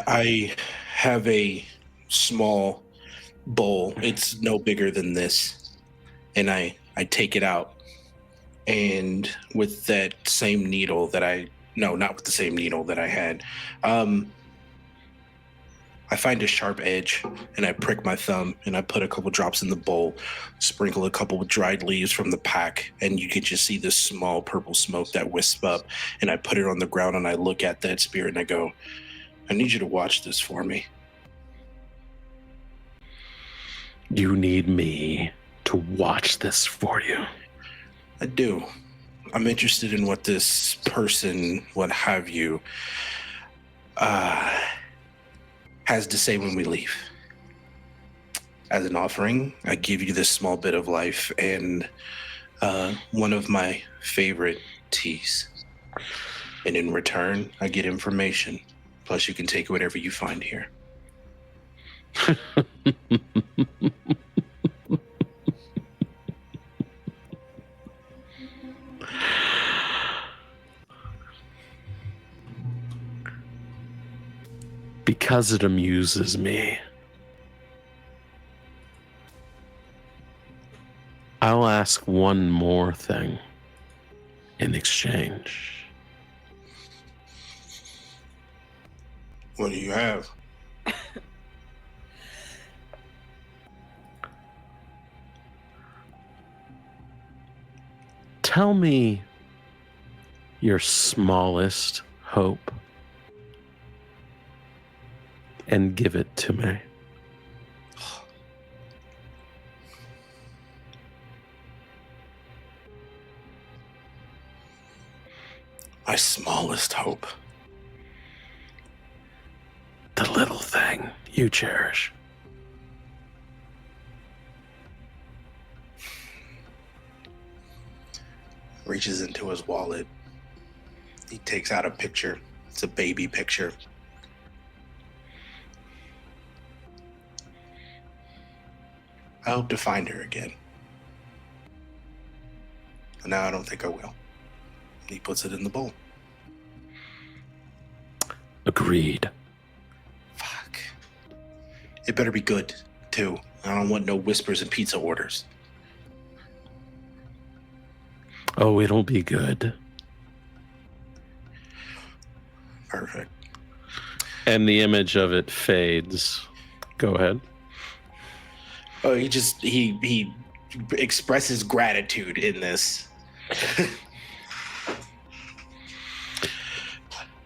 I have a small bowl. It's no bigger than this. And I take it out. And with that same needle that not with the same needle that I had, I find a sharp edge and I prick my thumb and I put a couple drops in the bowl, sprinkle a couple of dried leaves from the pack, and you can just see this small purple smoke that wisps up. And I put it on the ground and I look at that spirit and I go, I need you to watch this for me. You need me to watch this for you. I do. I'm interested in what this person, what have you, has to say when we leave. As an offering, I give you this small bit of life and one of my favorite teas. And in return, I get information. Plus, you can take whatever you find here. Because it amuses me. I'll ask one more thing in exchange. What do you have? Tell me your smallest hope and give it to me. My smallest hope. The little thing you cherish. Reaches into his wallet. He takes out a picture. It's a baby picture. I hope to find her again. No, I don't think I will. He puts it in the bowl. Agreed. Fuck. It better be good, too. I don't want no whispers and pizza orders. Oh, it'll be good. Perfect. And the image of it fades. Go ahead. Oh, he expresses gratitude in this.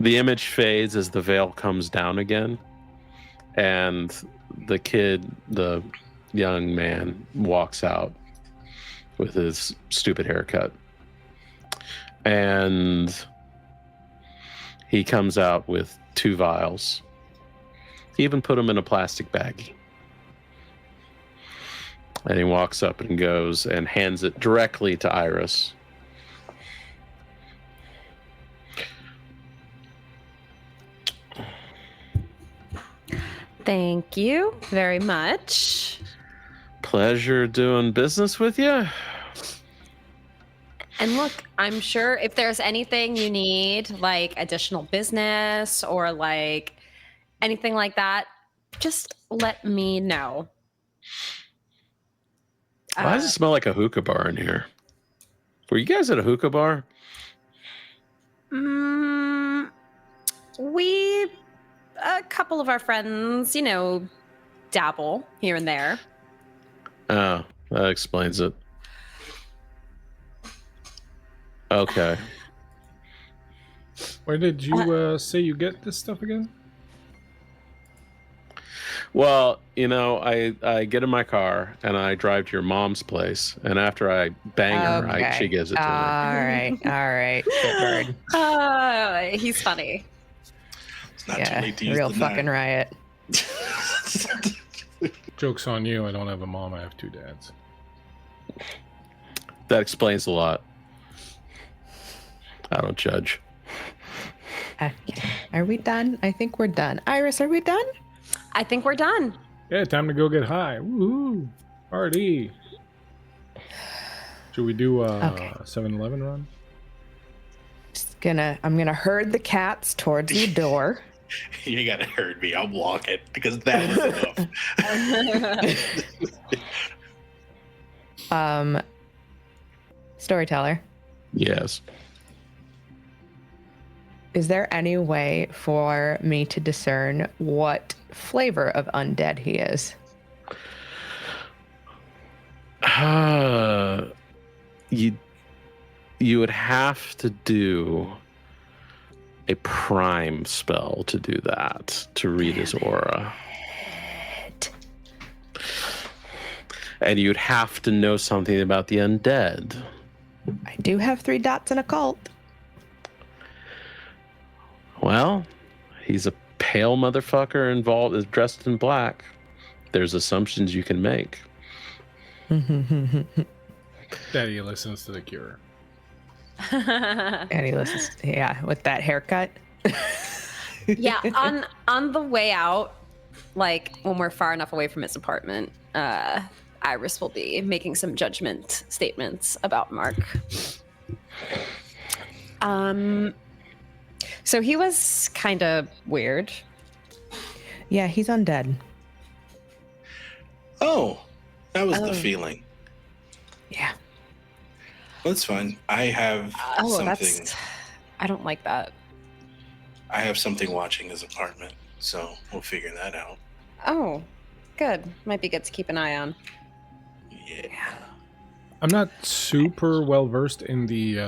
The image fades as the veil comes down again, and the young man, walks out with his stupid haircut. And he comes out with 2 vials. He even put them in a plastic baggie. And he walks up and goes and hands it directly to Iris. Thank you very much. Pleasure doing business with you. And look, I'm sure if there's anything you need, like additional business or like anything like that, just let me know. Why does it smell like a hookah bar in here? Were you guys at a hookah bar? A couple of our friends, dabble here and there. Oh, that explains it. Okay. Where did you say you get this stuff again? Well, I get in my car and I drive to your mom's place, and after I bang her, she gives it to me. All right, shitbird. He's funny. It's not too late to use Real the fucking knife. riot. Joke's on you. I don't have a mom. I have 2 dads. That explains a lot. I don't judge. Are we done? I think we're done. Iris, are we done? I think we're done. Yeah, time to go get high. Woohoo! Party. Should we do a 7-Eleven run? I'm gonna herd the cats towards the door. You gotta herd me. I'm walking because that was enough. Storyteller, Yes. is there any way for me to discern what flavor of undead he is? You would have to do a prime spell to do that, to read his aura. And you'd have to know something about the undead. I do have 3 dots in a cult. Well, he's a pale motherfucker is dressed in black. There's assumptions you can make. Daddy listens to The Cure. And he listens, with that haircut. Yeah, on the way out, like when we're far enough away from his apartment, Iris will be making some judgment statements about Mark. So he was kind of weird. Yeah, he's undead. Oh, that was the feeling. Yeah. That's fine. I have something. I don't like that. I have something watching his apartment, so we'll figure that out. Oh, good. Might be good to keep an eye on. Yeah. I'm not super well versed in the,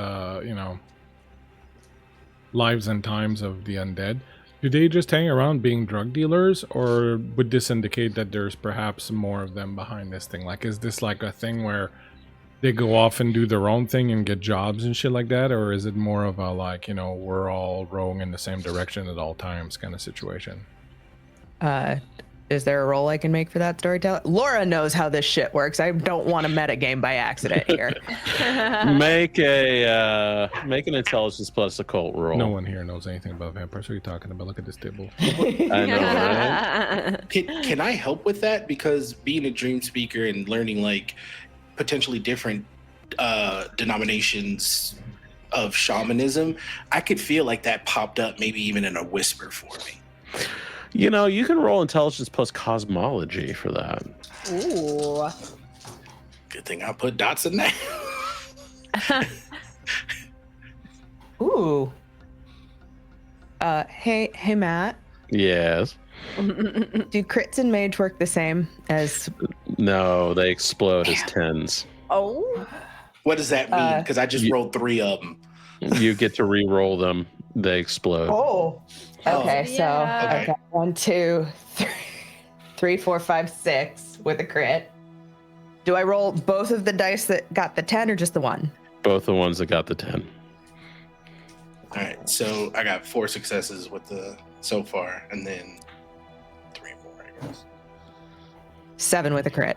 lives and times of the undead. Do they just hang around being drug dealers, or would this indicate that there's perhaps more of them behind this thing? Like, is this like a thing where they go off and do their own thing and get jobs and shit like that? Or is it more of a, like, we're all rowing in the same direction at all times kind of situation? Is there a role I can make for that, Storyteller? Laura knows how this shit works. I don't want to metagame by accident here. Make an intelligence plus occult roll. No one here knows anything about vampires. What are you talking about? Look at this table. I know, right? Can I help with that? Because being a dream speaker and learning like potentially different denominations of shamanism, I could feel like that popped up maybe even in a whisper for me. You know, you can roll intelligence plus cosmology for that. Ooh. Good thing I put dots in there. Ooh. Hey, Matt. Yes. Do crits and mage work the same as? No, they explode as 10s. Oh. What does that mean? Because I just rolled 3 of them. You get to re-roll them. They explode. Oh. Okay, so yeah. I've got 1, 2, 3, 4, 5, 6 with a crit. Do I roll both of the dice that got the 10 or just the one? Both the ones that got the 10. All right, so I got 4 successes with the so far, and then 3 more, I guess. 7 with a crit.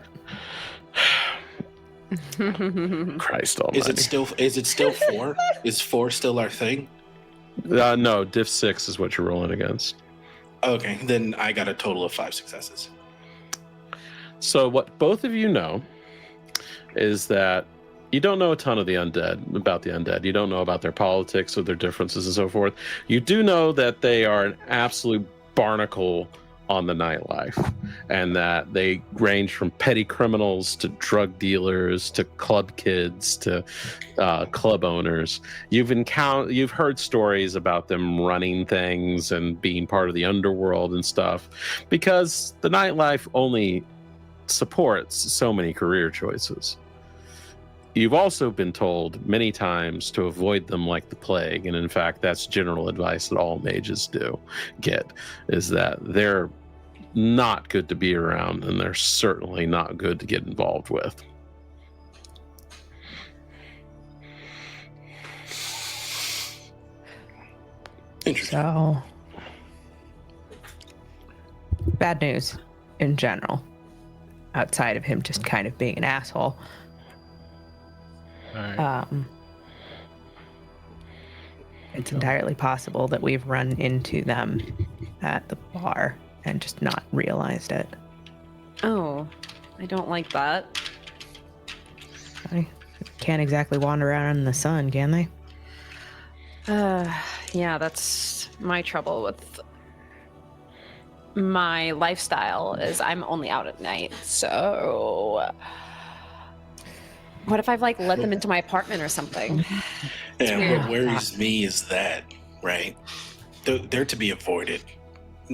Christ almighty. Is it still 4? Is 4 still our thing? No, diff 6 is what you're rolling against. Okay, then I got a total of 5 successes. So what both of you know is that you don't know a ton of about the undead. You don't know about their politics or their differences and so forth. You do know that they are an absolute barnacle on the nightlife, and that they range from petty criminals to drug dealers to club kids to club owners. You've heard stories about them running things and being part of the underworld and stuff, because the nightlife only supports so many career choices. You've also been told many times to avoid them like the plague, and in fact, that's general advice that all mages get, is that they're not good to be around, and they're certainly not good to get involved with. Interesting. So, bad news in general, outside of him just kind of being an asshole. All right. It's entirely possible that we've run into them at the bar and just not realized it. Oh, I don't like that. I can't exactly wander around in the sun, can they? Yeah, that's my trouble with my lifestyle, is I'm only out at night. So what if I've let them into my apartment or something? And what worries me is that, right, they're to be avoided,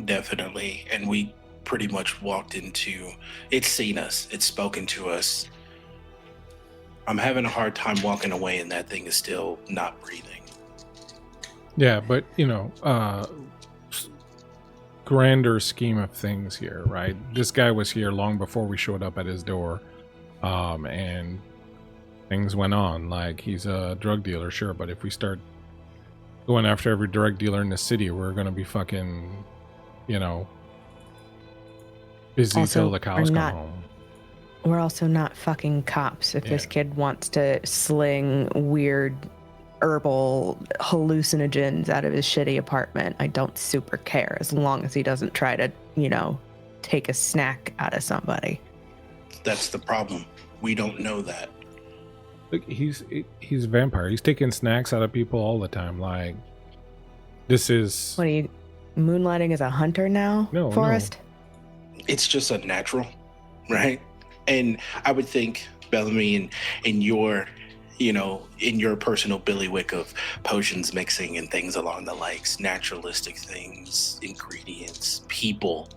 definitely. And we pretty much walked into, it's seen us, it's spoken to us. I'm having a hard time walking away and that thing is still not breathing. Yeah, but grander scheme of things here, right? This guy was here long before we showed up at his door, and things went on. He's a drug dealer, sure, but if we start going after every drug dealer in the city, we're gonna be fucking, busy Also, till the cows we're come not- home. We're also not fucking cops. If this Yeah. kid wants to sling weird herbal hallucinogens out of his shitty apartment, I don't super care, as long as he doesn't try to, take a snack out of somebody. That's the problem. We don't know that. Look, he's a vampire. He's taking snacks out of people all the time. This is What are you, moonlighting as a hunter now, No, Forrest? It's just unnatural, right? And I would think, Bellamy, in your personal billywick of potions mixing and things along the likes, naturalistic things, ingredients, people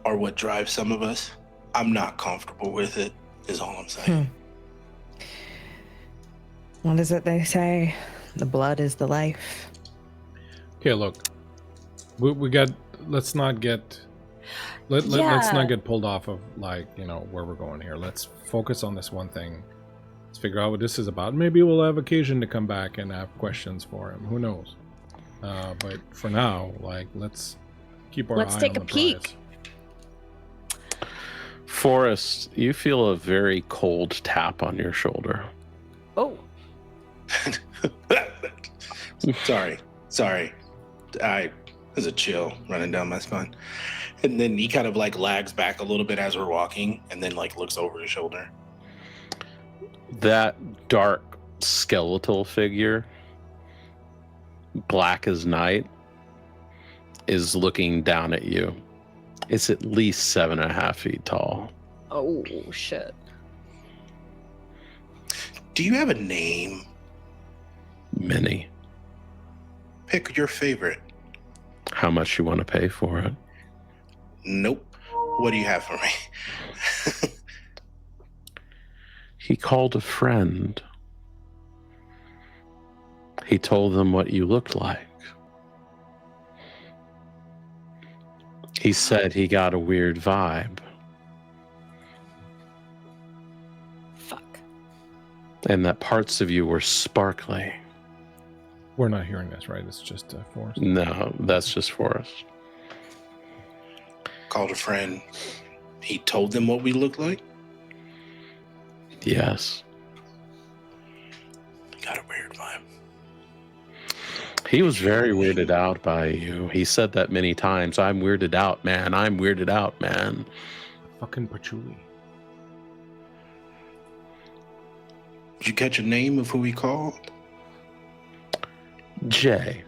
are what drives some of us. I'm not comfortable with it, is all I'm saying. What is it they say? The blood is the life. Okay, look, we got. Let's not get. Let's not get pulled off of where we're going here. Let's focus on this one thing. Let's figure out what this is about. Maybe we'll have occasion to come back and have questions for him. Who knows? But for now, let's keep our eye on take the a peek. prize. Forrest, you feel a very cold tap on your shoulder. Oh. Sorry. There's a chill running down my spine. And then he kind of lags back a little bit as we're walking and then looks over his shoulder. That dark skeletal figure, black as night, is looking down at you. It's at least 7.5 feet tall. Oh, shit. Do you have a name? Many. Pick your favorite. How much you want to pay for it? Nope. What do you have for me? He called a friend. He told them what you looked like. He said he got a weird vibe. Fuck. And that parts of you were sparkly. We're not hearing this, right? It's just Forrest. No, that's just Forrest. Called a friend. He told them what we looked like? Yes. Got a weird vibe. He was very weirded out by you. He said that many times. I'm weirded out, man. I'm weirded out, man. Fucking patchouli. Did you catch a name of who he called? Jay.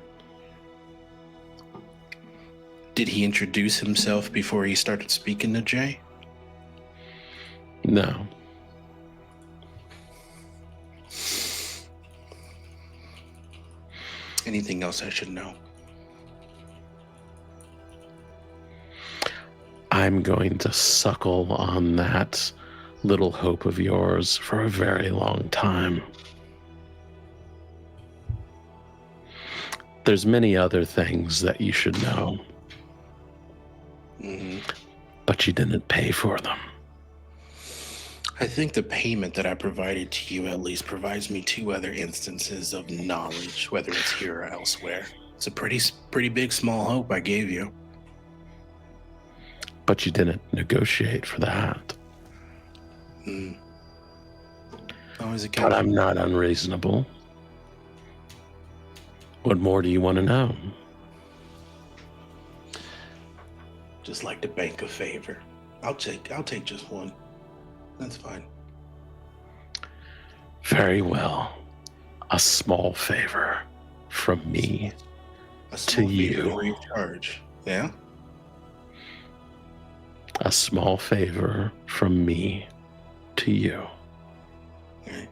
Did he introduce himself before he started speaking to Jay? No. Anything else I should know? I'm going to suckle on that little hope of yours for a very long time. There's many other things that you should know, but you didn't pay for them. I think the payment that I provided to you at least provides me 2 other instances of knowledge, whether it's here or elsewhere. It's a pretty big small hope I gave you. But you didn't negotiate for that. Always a But I'm not unreasonable. What more do you want to know? Just like to bank a favor. I'll take just one. That's fine. Very well. A small favor from me A to small favor you. free of charge. Yeah? A small favor from me to you. Right.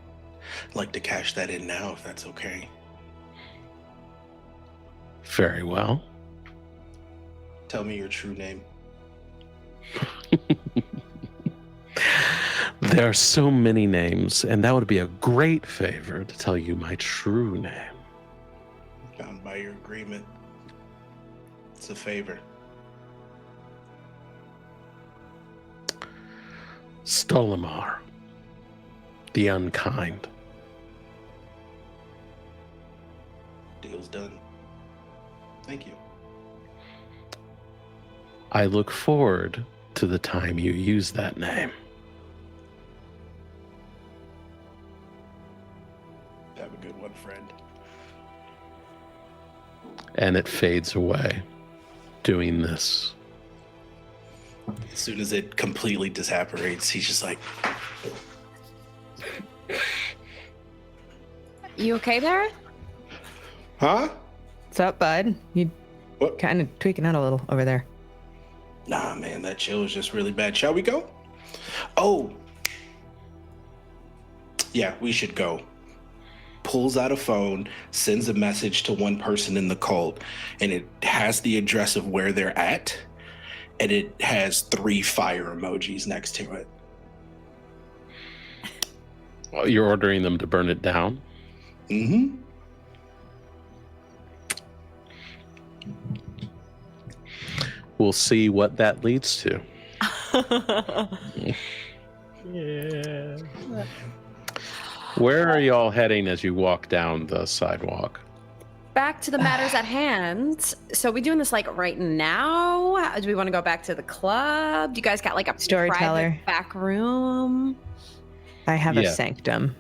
I'd like to cash that in now if that's okay. Very well. Tell me your true name. There are so many names, and that would be a great favor to tell you my true name. Bound by your agreement. It's a favor. Stolamar, the Unkind. Deal's done. Thank you. I look forward to the time you use that name. Have a good one, friend. And it fades away, doing this. As soon as it completely disapparates, he's just like, You okay there? huh? What's up, bud? You What? kind of tweaking out a little over there. Nah, man, that chill is just really bad. Shall we go? Oh. Yeah, we should go. Pulls out a phone, sends a message to one person in the cult, and it has the address of where they're at, and it has 3 fire emojis next to it. Well, you're ordering them to burn it down? Mm-hmm. We'll see what that leads to. Yeah. Where are y'all heading as you walk down the sidewalk? Back to the matters at hand. So we doing this like right now? Do we want to go back to the club? Do you guys got like a Storyteller. private back room? I have Yeah. a sanctum.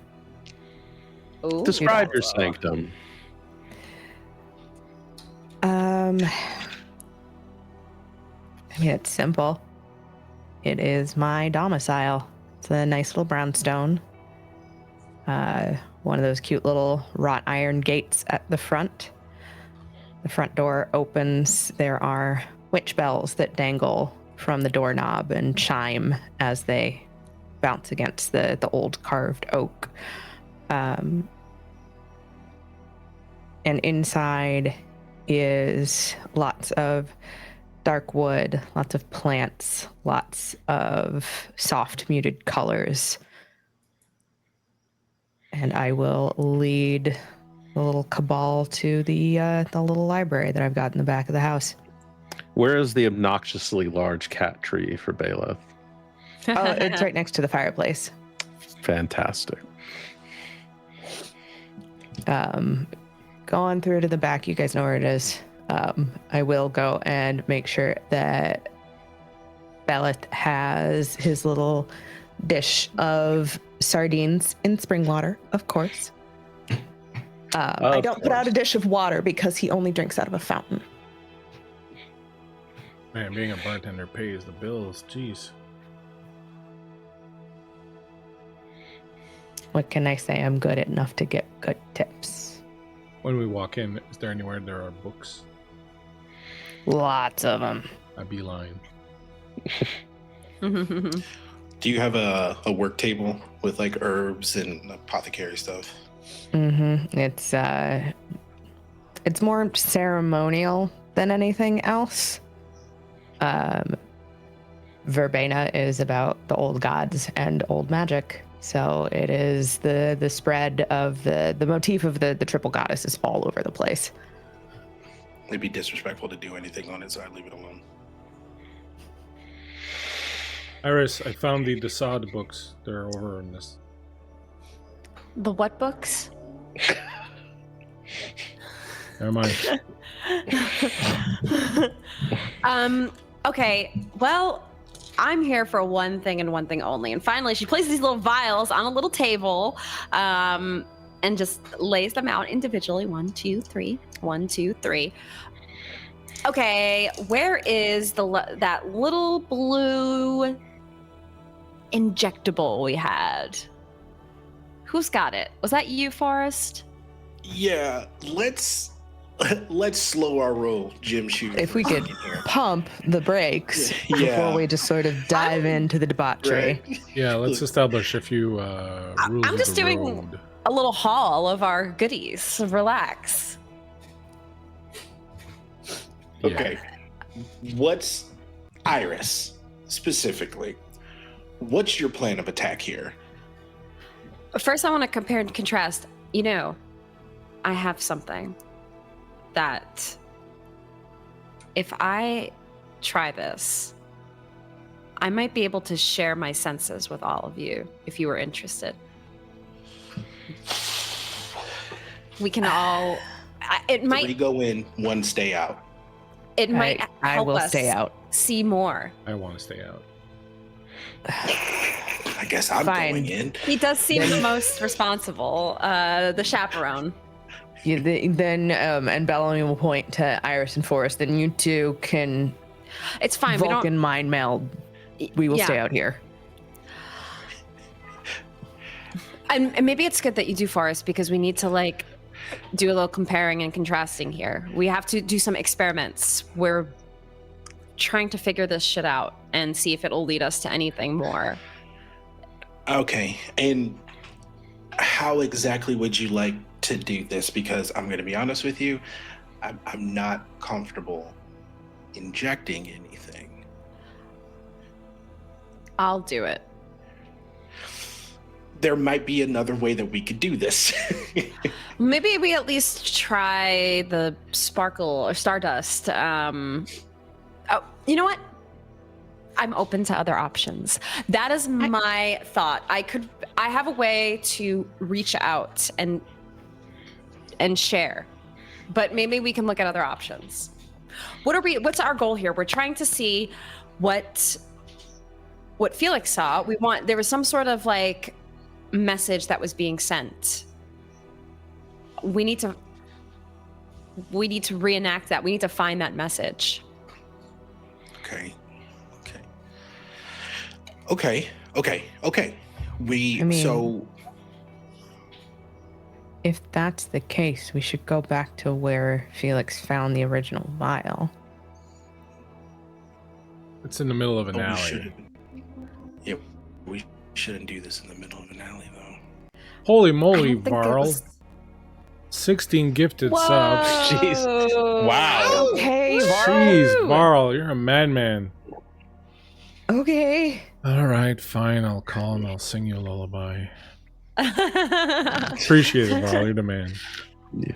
Ooh. Describe your sanctum. I mean, it's simple. It is my domicile. It's a nice little brownstone. one of those cute little wrought iron gates at the front. The front door opens. There are witch bells that dangle from the doorknob and chime as they bounce against the old carved oak. And inside is lots of dark wood, lots of plants, lots of soft muted colors. And I will lead the little cabal to the little library that I've got in the back of the house. Where is the obnoxiously large cat tree for Bailiff? Oh, it's right next to the fireplace. Fantastic. Going through to the back, you guys know where it is. I will go and make sure that Belith has his little dish of sardines in spring water, of course. I don't put out a dish of water because he only drinks out of a fountain. Man, being a bartender pays the bills. Jeez. What can I say? I'm good enough to get good tips. When we walk in, is there anywhere there are books? Lots of them. A beeline. Do you have a work table with like herbs and apothecary stuff? Mm-hmm. It's more ceremonial than anything else. Verbena is about the old gods and old magic. So it is the spread of the motif of the triple goddess is all over the place. It'd be disrespectful to do anything on it, so I'd leave it alone. Iris, I found the Desaad books. They're over in this. The what books? Never mind. Okay, well, I'm here for one thing and one thing only. And finally, she places these little vials on a little table and just lays them out individually. 1, 2, 3. 1, 2, 3. Okay, where is that little blue injectable we had? Who's got it? Was that you, Forrest? Yeah, let's slow our roll, Jim Shoe. If we could pump the brakes before we just sort of dive into the debauchery. Right. Yeah, let's establish a few rules. I'm just doing road. a little haul of our goodies. Relax. Yeah. Okay. What's Iris specifically? What's your plan of attack here? First, I want to compare and contrast. You know, I have something that if I try this, I might be able to share my senses with all of you if you were interested. We can all. It might. 3 go in, 1 stay out. It might I help will us stay out. see more. I want to stay out. I guess I'm Fine. going in. He does seem the most responsible, the chaperone. Then and Bellamy will point to Iris and Forrest. Then you two can It's fine. Vulcan mind meld. We will stay out here. And maybe it's good that you do, Forrest, because we need to like do a little comparing and contrasting here. We have to do some experiments. We're trying to figure this shit out and see if it'll lead us to anything more. Okay, and how exactly would you like to do this? Because I'm going to be honest with you, I'm not comfortable injecting anything. I'll do it. There might be another way that we could do this. Maybe we at least try the sparkle or stardust. Oh, you know what? I'm open to other options. That is my thought. I have a way to reach out and share, but maybe we can look at other options. What's our goal here? We're trying to see what Felix saw. There was some sort of like message that was being sent. We need to reenact that. We need to find that message. Okay. if that's the case, we should go back to where Felix found the original vial. It's in the middle of an Oh, we alley. shouldn't. Yeah, we shouldn't do this in the middle of an alley, though. Holy I moly, don't think it Varl. was- 16 gifted Whoa! subs. Jeez. Wow. Okay, Jeez, Varl. Varl, you're a madman. Okay. All right, fine. I'll call and I'll sing you a lullaby. Appreciate it, Varl. You're the man.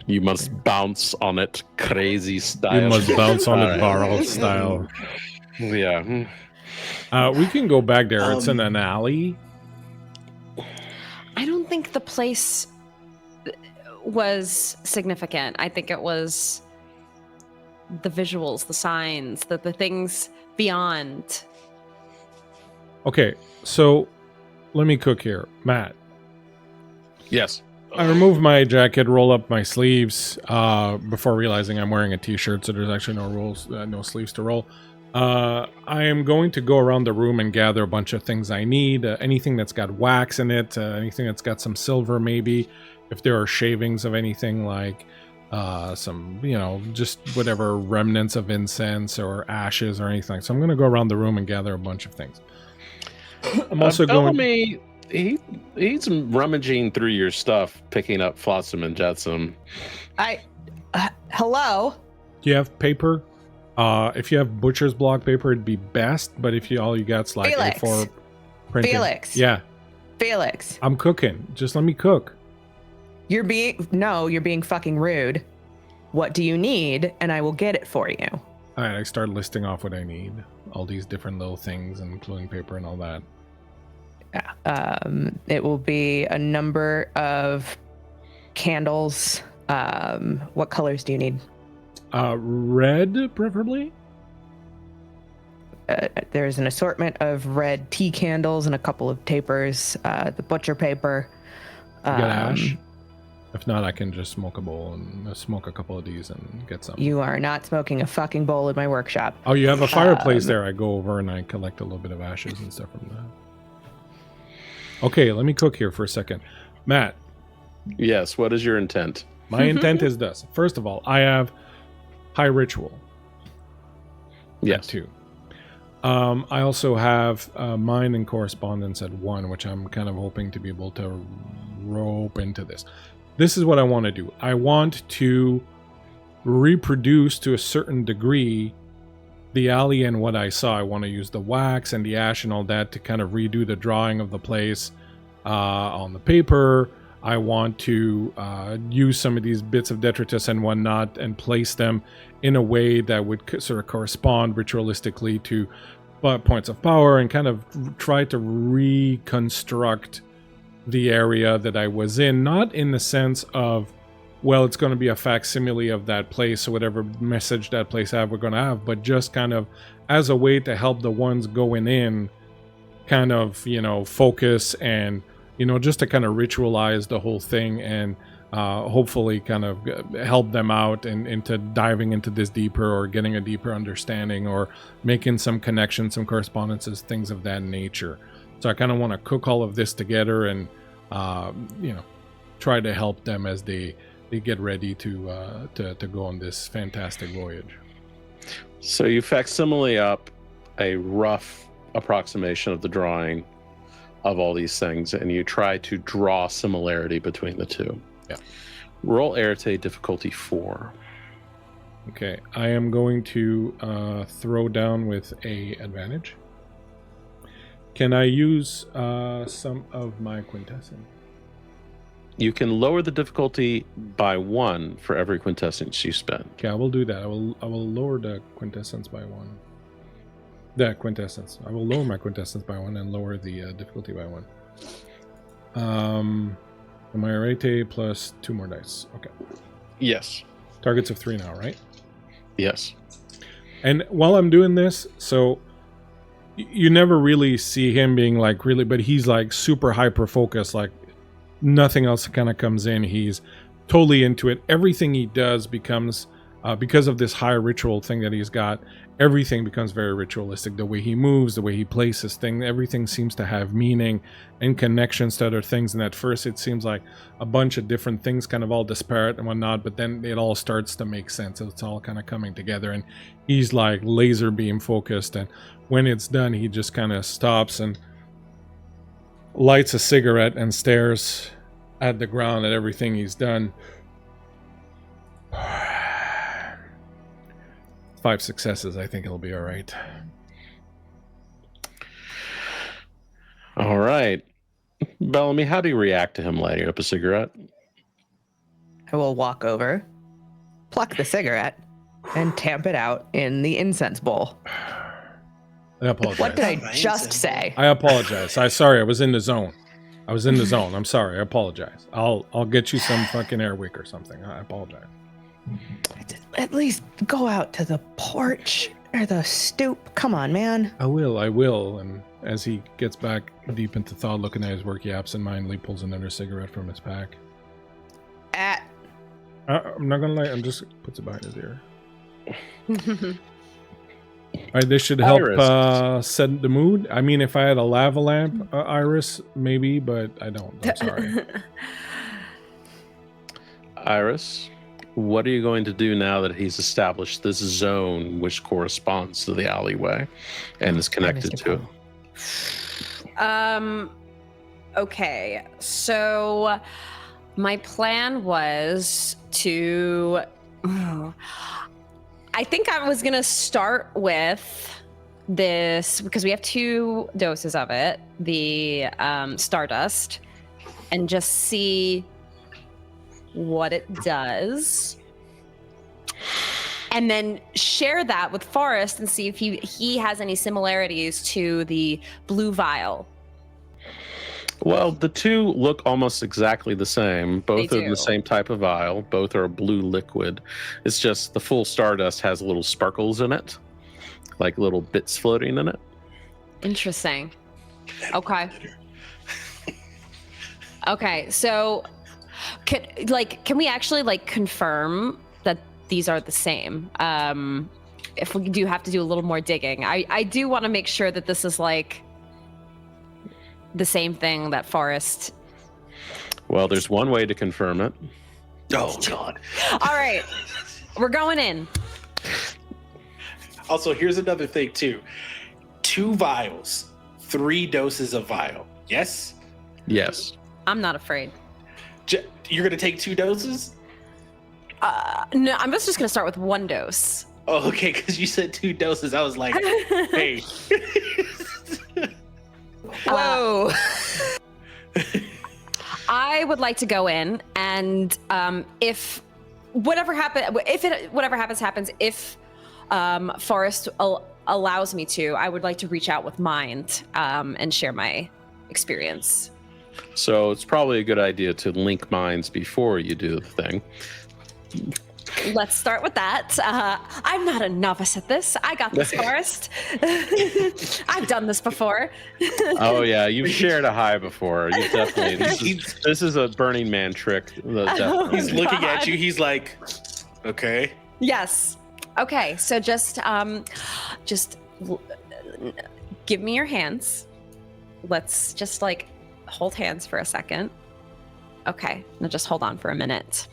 You must bounce on it crazy style. You must bounce on All it, right. Varl style. Yeah. We can go back there. It's in an alley. I don't think the place was significant. I think it was the visuals, the signs, the things beyond. Okay, so let me cook here. Matt, Yes. I remove my jacket, roll up my sleeves before realizing I'm wearing a t-shirt, so there's actually no sleeves to roll. I am going to go around the room and gather a bunch of things I need. Anything that's got wax in it, anything that's got some silver maybe. If there are shavings of anything like some, just whatever remnants of incense or ashes or anything. So I'm going to go around the room and gather a bunch of things. I'm also going... Bellamy, he's rummaging through your stuff, picking up flotsam and jetsam. Hello? Do you have paper? If you have butcher's block paper, it'd be best. But if all you got's like Felix. A4 printing. Felix. Yeah, Felix. I'm cooking. Just let me cook. You're being fucking rude. What do you need? And I will get it for you. All right, I start listing off what I need. All these different little things, including paper and all that. It will be a number of candles. What colors do you need? Red, preferably. There's an assortment of red tea candles and a couple of tapers. The butcher paper. You got ash? If not, I can just smoke a bowl and smoke a couple of these and get some. You are not smoking a fucking bowl in my workshop. Oh, you have a fireplace there. I go over and I collect a little bit of ashes and stuff from that. Okay, let me cook here for a second. Matt. Yes, what is your intent? My intent is this. First of all, I have high ritual. Yes. 2. I also have mind and correspondence at 1, which I'm kind of hoping to be able to rope into this. This is what I want to do. I want to reproduce to a certain degree the alley and what I saw. I want to use the wax and the ash and all that to kind of redo the drawing of the place on the paper. I want to use some of these bits of detritus and whatnot and place them in a way that would sort of correspond ritualistically to points of power and kind of try to reconstruct the area that I was in. Not in the sense of, well, it's going to be a facsimile of that place or whatever message that place we're going to have, but just kind of as a way to help the ones going in kind of, focus and, just to kind of ritualize the whole thing and hopefully kind of help them out and into diving into this deeper or getting a deeper understanding or making some connections, some correspondences, things of that nature. So I kind of want to cook all of this together and, try to help them as they get ready to go on this fantastic voyage. So you facsimile up a rough approximation of the drawing of all these things, and you try to draw similarity between the two. Yeah. Roll Arete difficulty 4. Okay, I am going to throw down with a advantage. Can I use some of my quintessence? You can lower the difficulty by 1 for every quintessence you spend. Okay, I will do that. I will lower the quintessence by 1. The quintessence. I will lower my quintessence by 1 and lower the difficulty by 1. My arete plus 2 more dice. Okay. Yes. Targets of 3 now, right? Yes. And while I'm doing this, so you never really see him being like really, but he's like super hyper focused, like nothing else kind of comes in. He's totally into it. Everything he does becomes because of this high ritual thing that he's got, everything becomes very ritualistic. The way he moves, the way he places things, everything seems to have meaning and connections to other things. And at first it seems like a bunch of different things kind of all disparate and whatnot, but then it all starts to make sense. It's all kind of coming together, and he's like laser beam focused. And when it's done, he just kind of stops and lights a cigarette and stares at the ground at everything he's done. 5 successes. I think it'll be all right. All right. Bellamy, how do you react to him lighting up a cigarette? I will walk over, pluck the cigarette, and tamp it out in the incense bowl. I apologize. What did I just say? I apologize. Sorry, I was in the zone. I'm sorry. I apologize. I'll get you some fucking Airwick or something. I apologize. At least go out to the porch or the stoop. Come on, man. I will. And as he gets back deep into thought, looking at his work, he absentmindedly pulls another cigarette from his pack. I'm not gonna lie. I'm just puts it behind his ear. All right, this should help set the mood. I mean, if I had a lava lamp, Iris, maybe, but I don't. I'm sorry. Iris, what are you going to do now that he's established this zone which corresponds to the alleyway and is connected to it? Okay, so my plan was to... I think I was going to start with this, because we have 2 doses of it, the Stardust, and just see what it does. And then share that with Forrest and see if he has any similarities to the blue vial. Well, the 2 look almost exactly the same. Both are the same type of vial. Both are a blue liquid. It's just the full Stardust has little sparkles in it, like little bits floating in it. Interesting. Okay. Okay, so can we actually confirm that these are the same? If we do have to do a little more digging, I do want to make sure that this is the same thing that Forrest... Well, there's one way to confirm it. Oh, God. All right. We're going in. Also, here's another thing, too. 2 vials, 3 doses of vial. Yes? Yes. I'm not afraid. You're going to take 2 doses? No, I'm just going to start with 1 dose. Oh, okay, because you said 2 doses. I was like, hey. Whoa. I would like to go in, and if whatever happens, if Forrest allows me to, I would like to reach out with Mind and share my experience. So it's probably a good idea to link minds before you do the thing. Let's start with that. I'm not a novice at this. I got this, Forrest. I've done this before. Oh yeah, you've shared a high before. You definitely. This is a Burning Man trick. He's looking at you. He's like, okay. Yes. Okay. So just give me your hands. Let's just hold hands for a second. Okay. Now just hold on for a minute.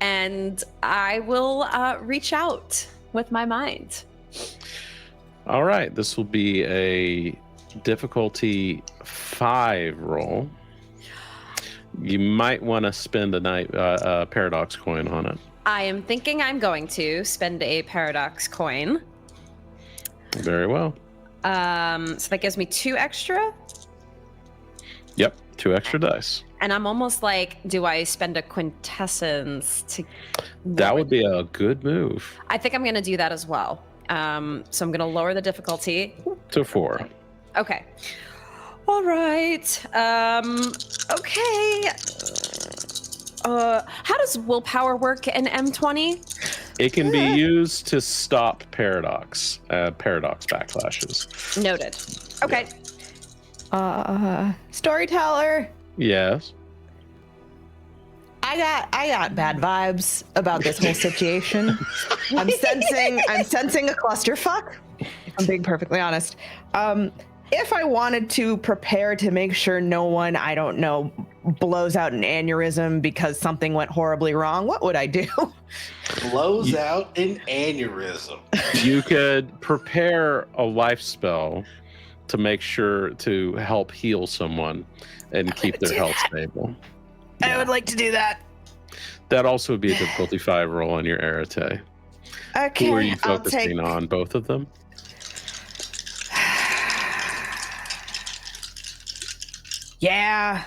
And I will reach out with my mind. All right, this will be a difficulty 5 roll. You might want to spend a paradox coin on it. I am thinking I'm going to spend a paradox coin. Very well. So that gives me 2 extra. Yep, 2 extra dice. And I'm almost do I spend a quintessence to... That would be a good move. I think I'm going to do that as well. So I'm going to lower the difficulty. To 4. Okay. All right. Okay. How does willpower work in M20? It can be used to stop paradox backlashes. Noted. Okay. Storyteller. Yes. I got bad vibes about this whole situation. I'm sensing a clusterfuck. If I'm being perfectly honest. If I wanted to prepare to make sure no one, I don't know, blows out an aneurysm because something went horribly wrong, what would I do? Blows out an aneurysm. You could prepare a life spell to make sure to help heal someone and keep their health stable. I would like to do that. That also would be a difficulty 5 roll on your Arete. Okay, Who are you focusing on? Both of them? Yeah.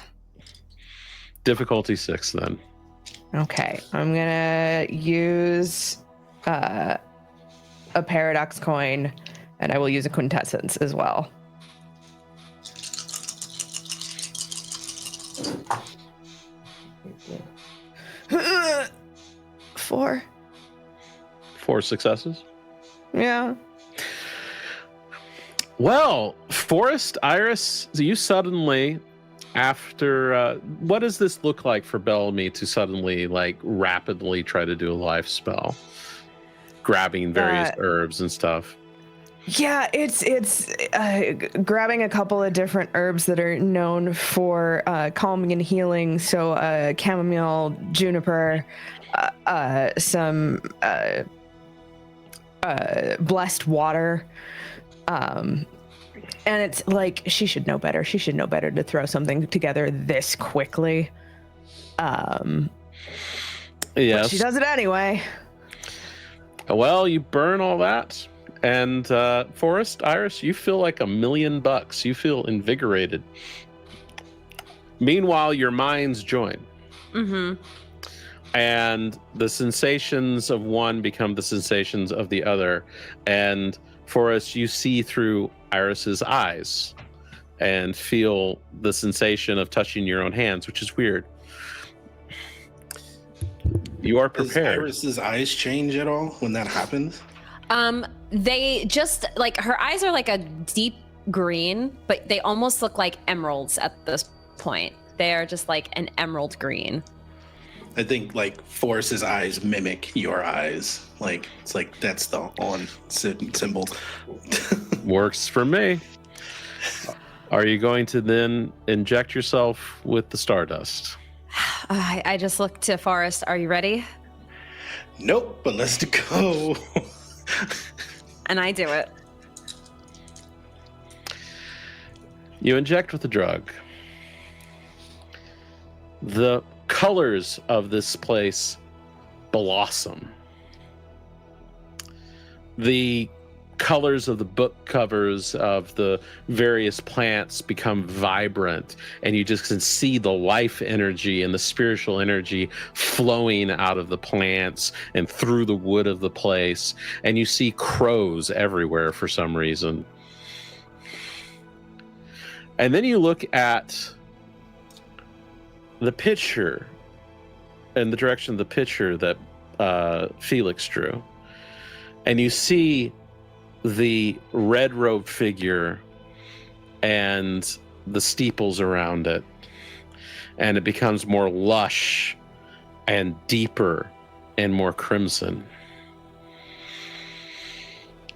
Difficulty 6 then. Okay, I'm gonna use a paradox coin, and I will use a quintessence as well. Four. 4 successes. Yeah. Well, Forest, Iris, you suddenly, after what does this look like for Bellamy to suddenly like rapidly try to do a life spell, grabbing various herbs and stuff? Yeah, it's grabbing a couple of different herbs that are known for calming and healing. So chamomile, juniper, some blessed water. And it's like, she should know better. She should know better to throw something together this quickly. Yes. But she does it anyway. Well, you burn all that. And Forrest, Iris, you feel like $1 million. You feel invigorated. Meanwhile, your minds join. Mm-hmm. And the sensations of one become the sensations of the other. And Forrest, you see through Iris's eyes and feel the sensation of touching your own hands, which is weird. You are prepared. Does Iris's eyes change at all when that happens? They just like, her eyes are like a deep green, but they almost look like emeralds at this point. They are just like an emerald green. I think like Forrest's eyes mimic your eyes. Like it's like that's the on symbol. Works for me. Are you going to then inject yourself with the stardust? I just looked to Forrest. Are you ready? Nope, but let's go. And I do it. You inject with the drug. The colors of this place blossom. The colors of the book covers of the various plants become vibrant, and you just can see the life energy and the spiritual energy flowing out of the plants and through the wood of the place. And you see crows everywhere for some reason. And then you look at the picture and the direction of the picture that Felix drew. And you see the red robed figure and the steeples around it. And it becomes more lush and deeper and more crimson.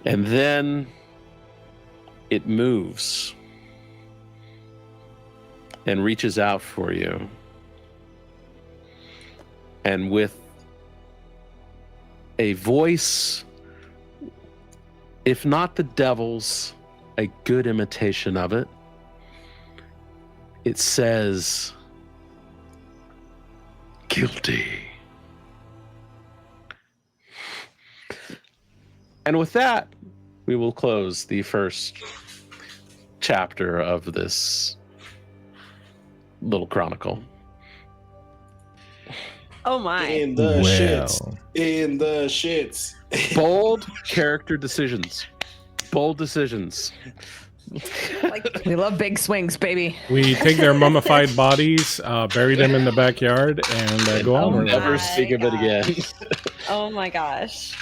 And then it moves and reaches out for you. And with a voice, if not the devil's, a good imitation of it, it says, "Guilty." And with that, we will close the first chapter of this little chronicle. Oh my. In the shits. In the shits. Bold character decisions. Bold decisions. Like, We love big swings, baby. We take their mummified bodies, bury them in the backyard, and go I'll on. never my speak of it again. oh my gosh.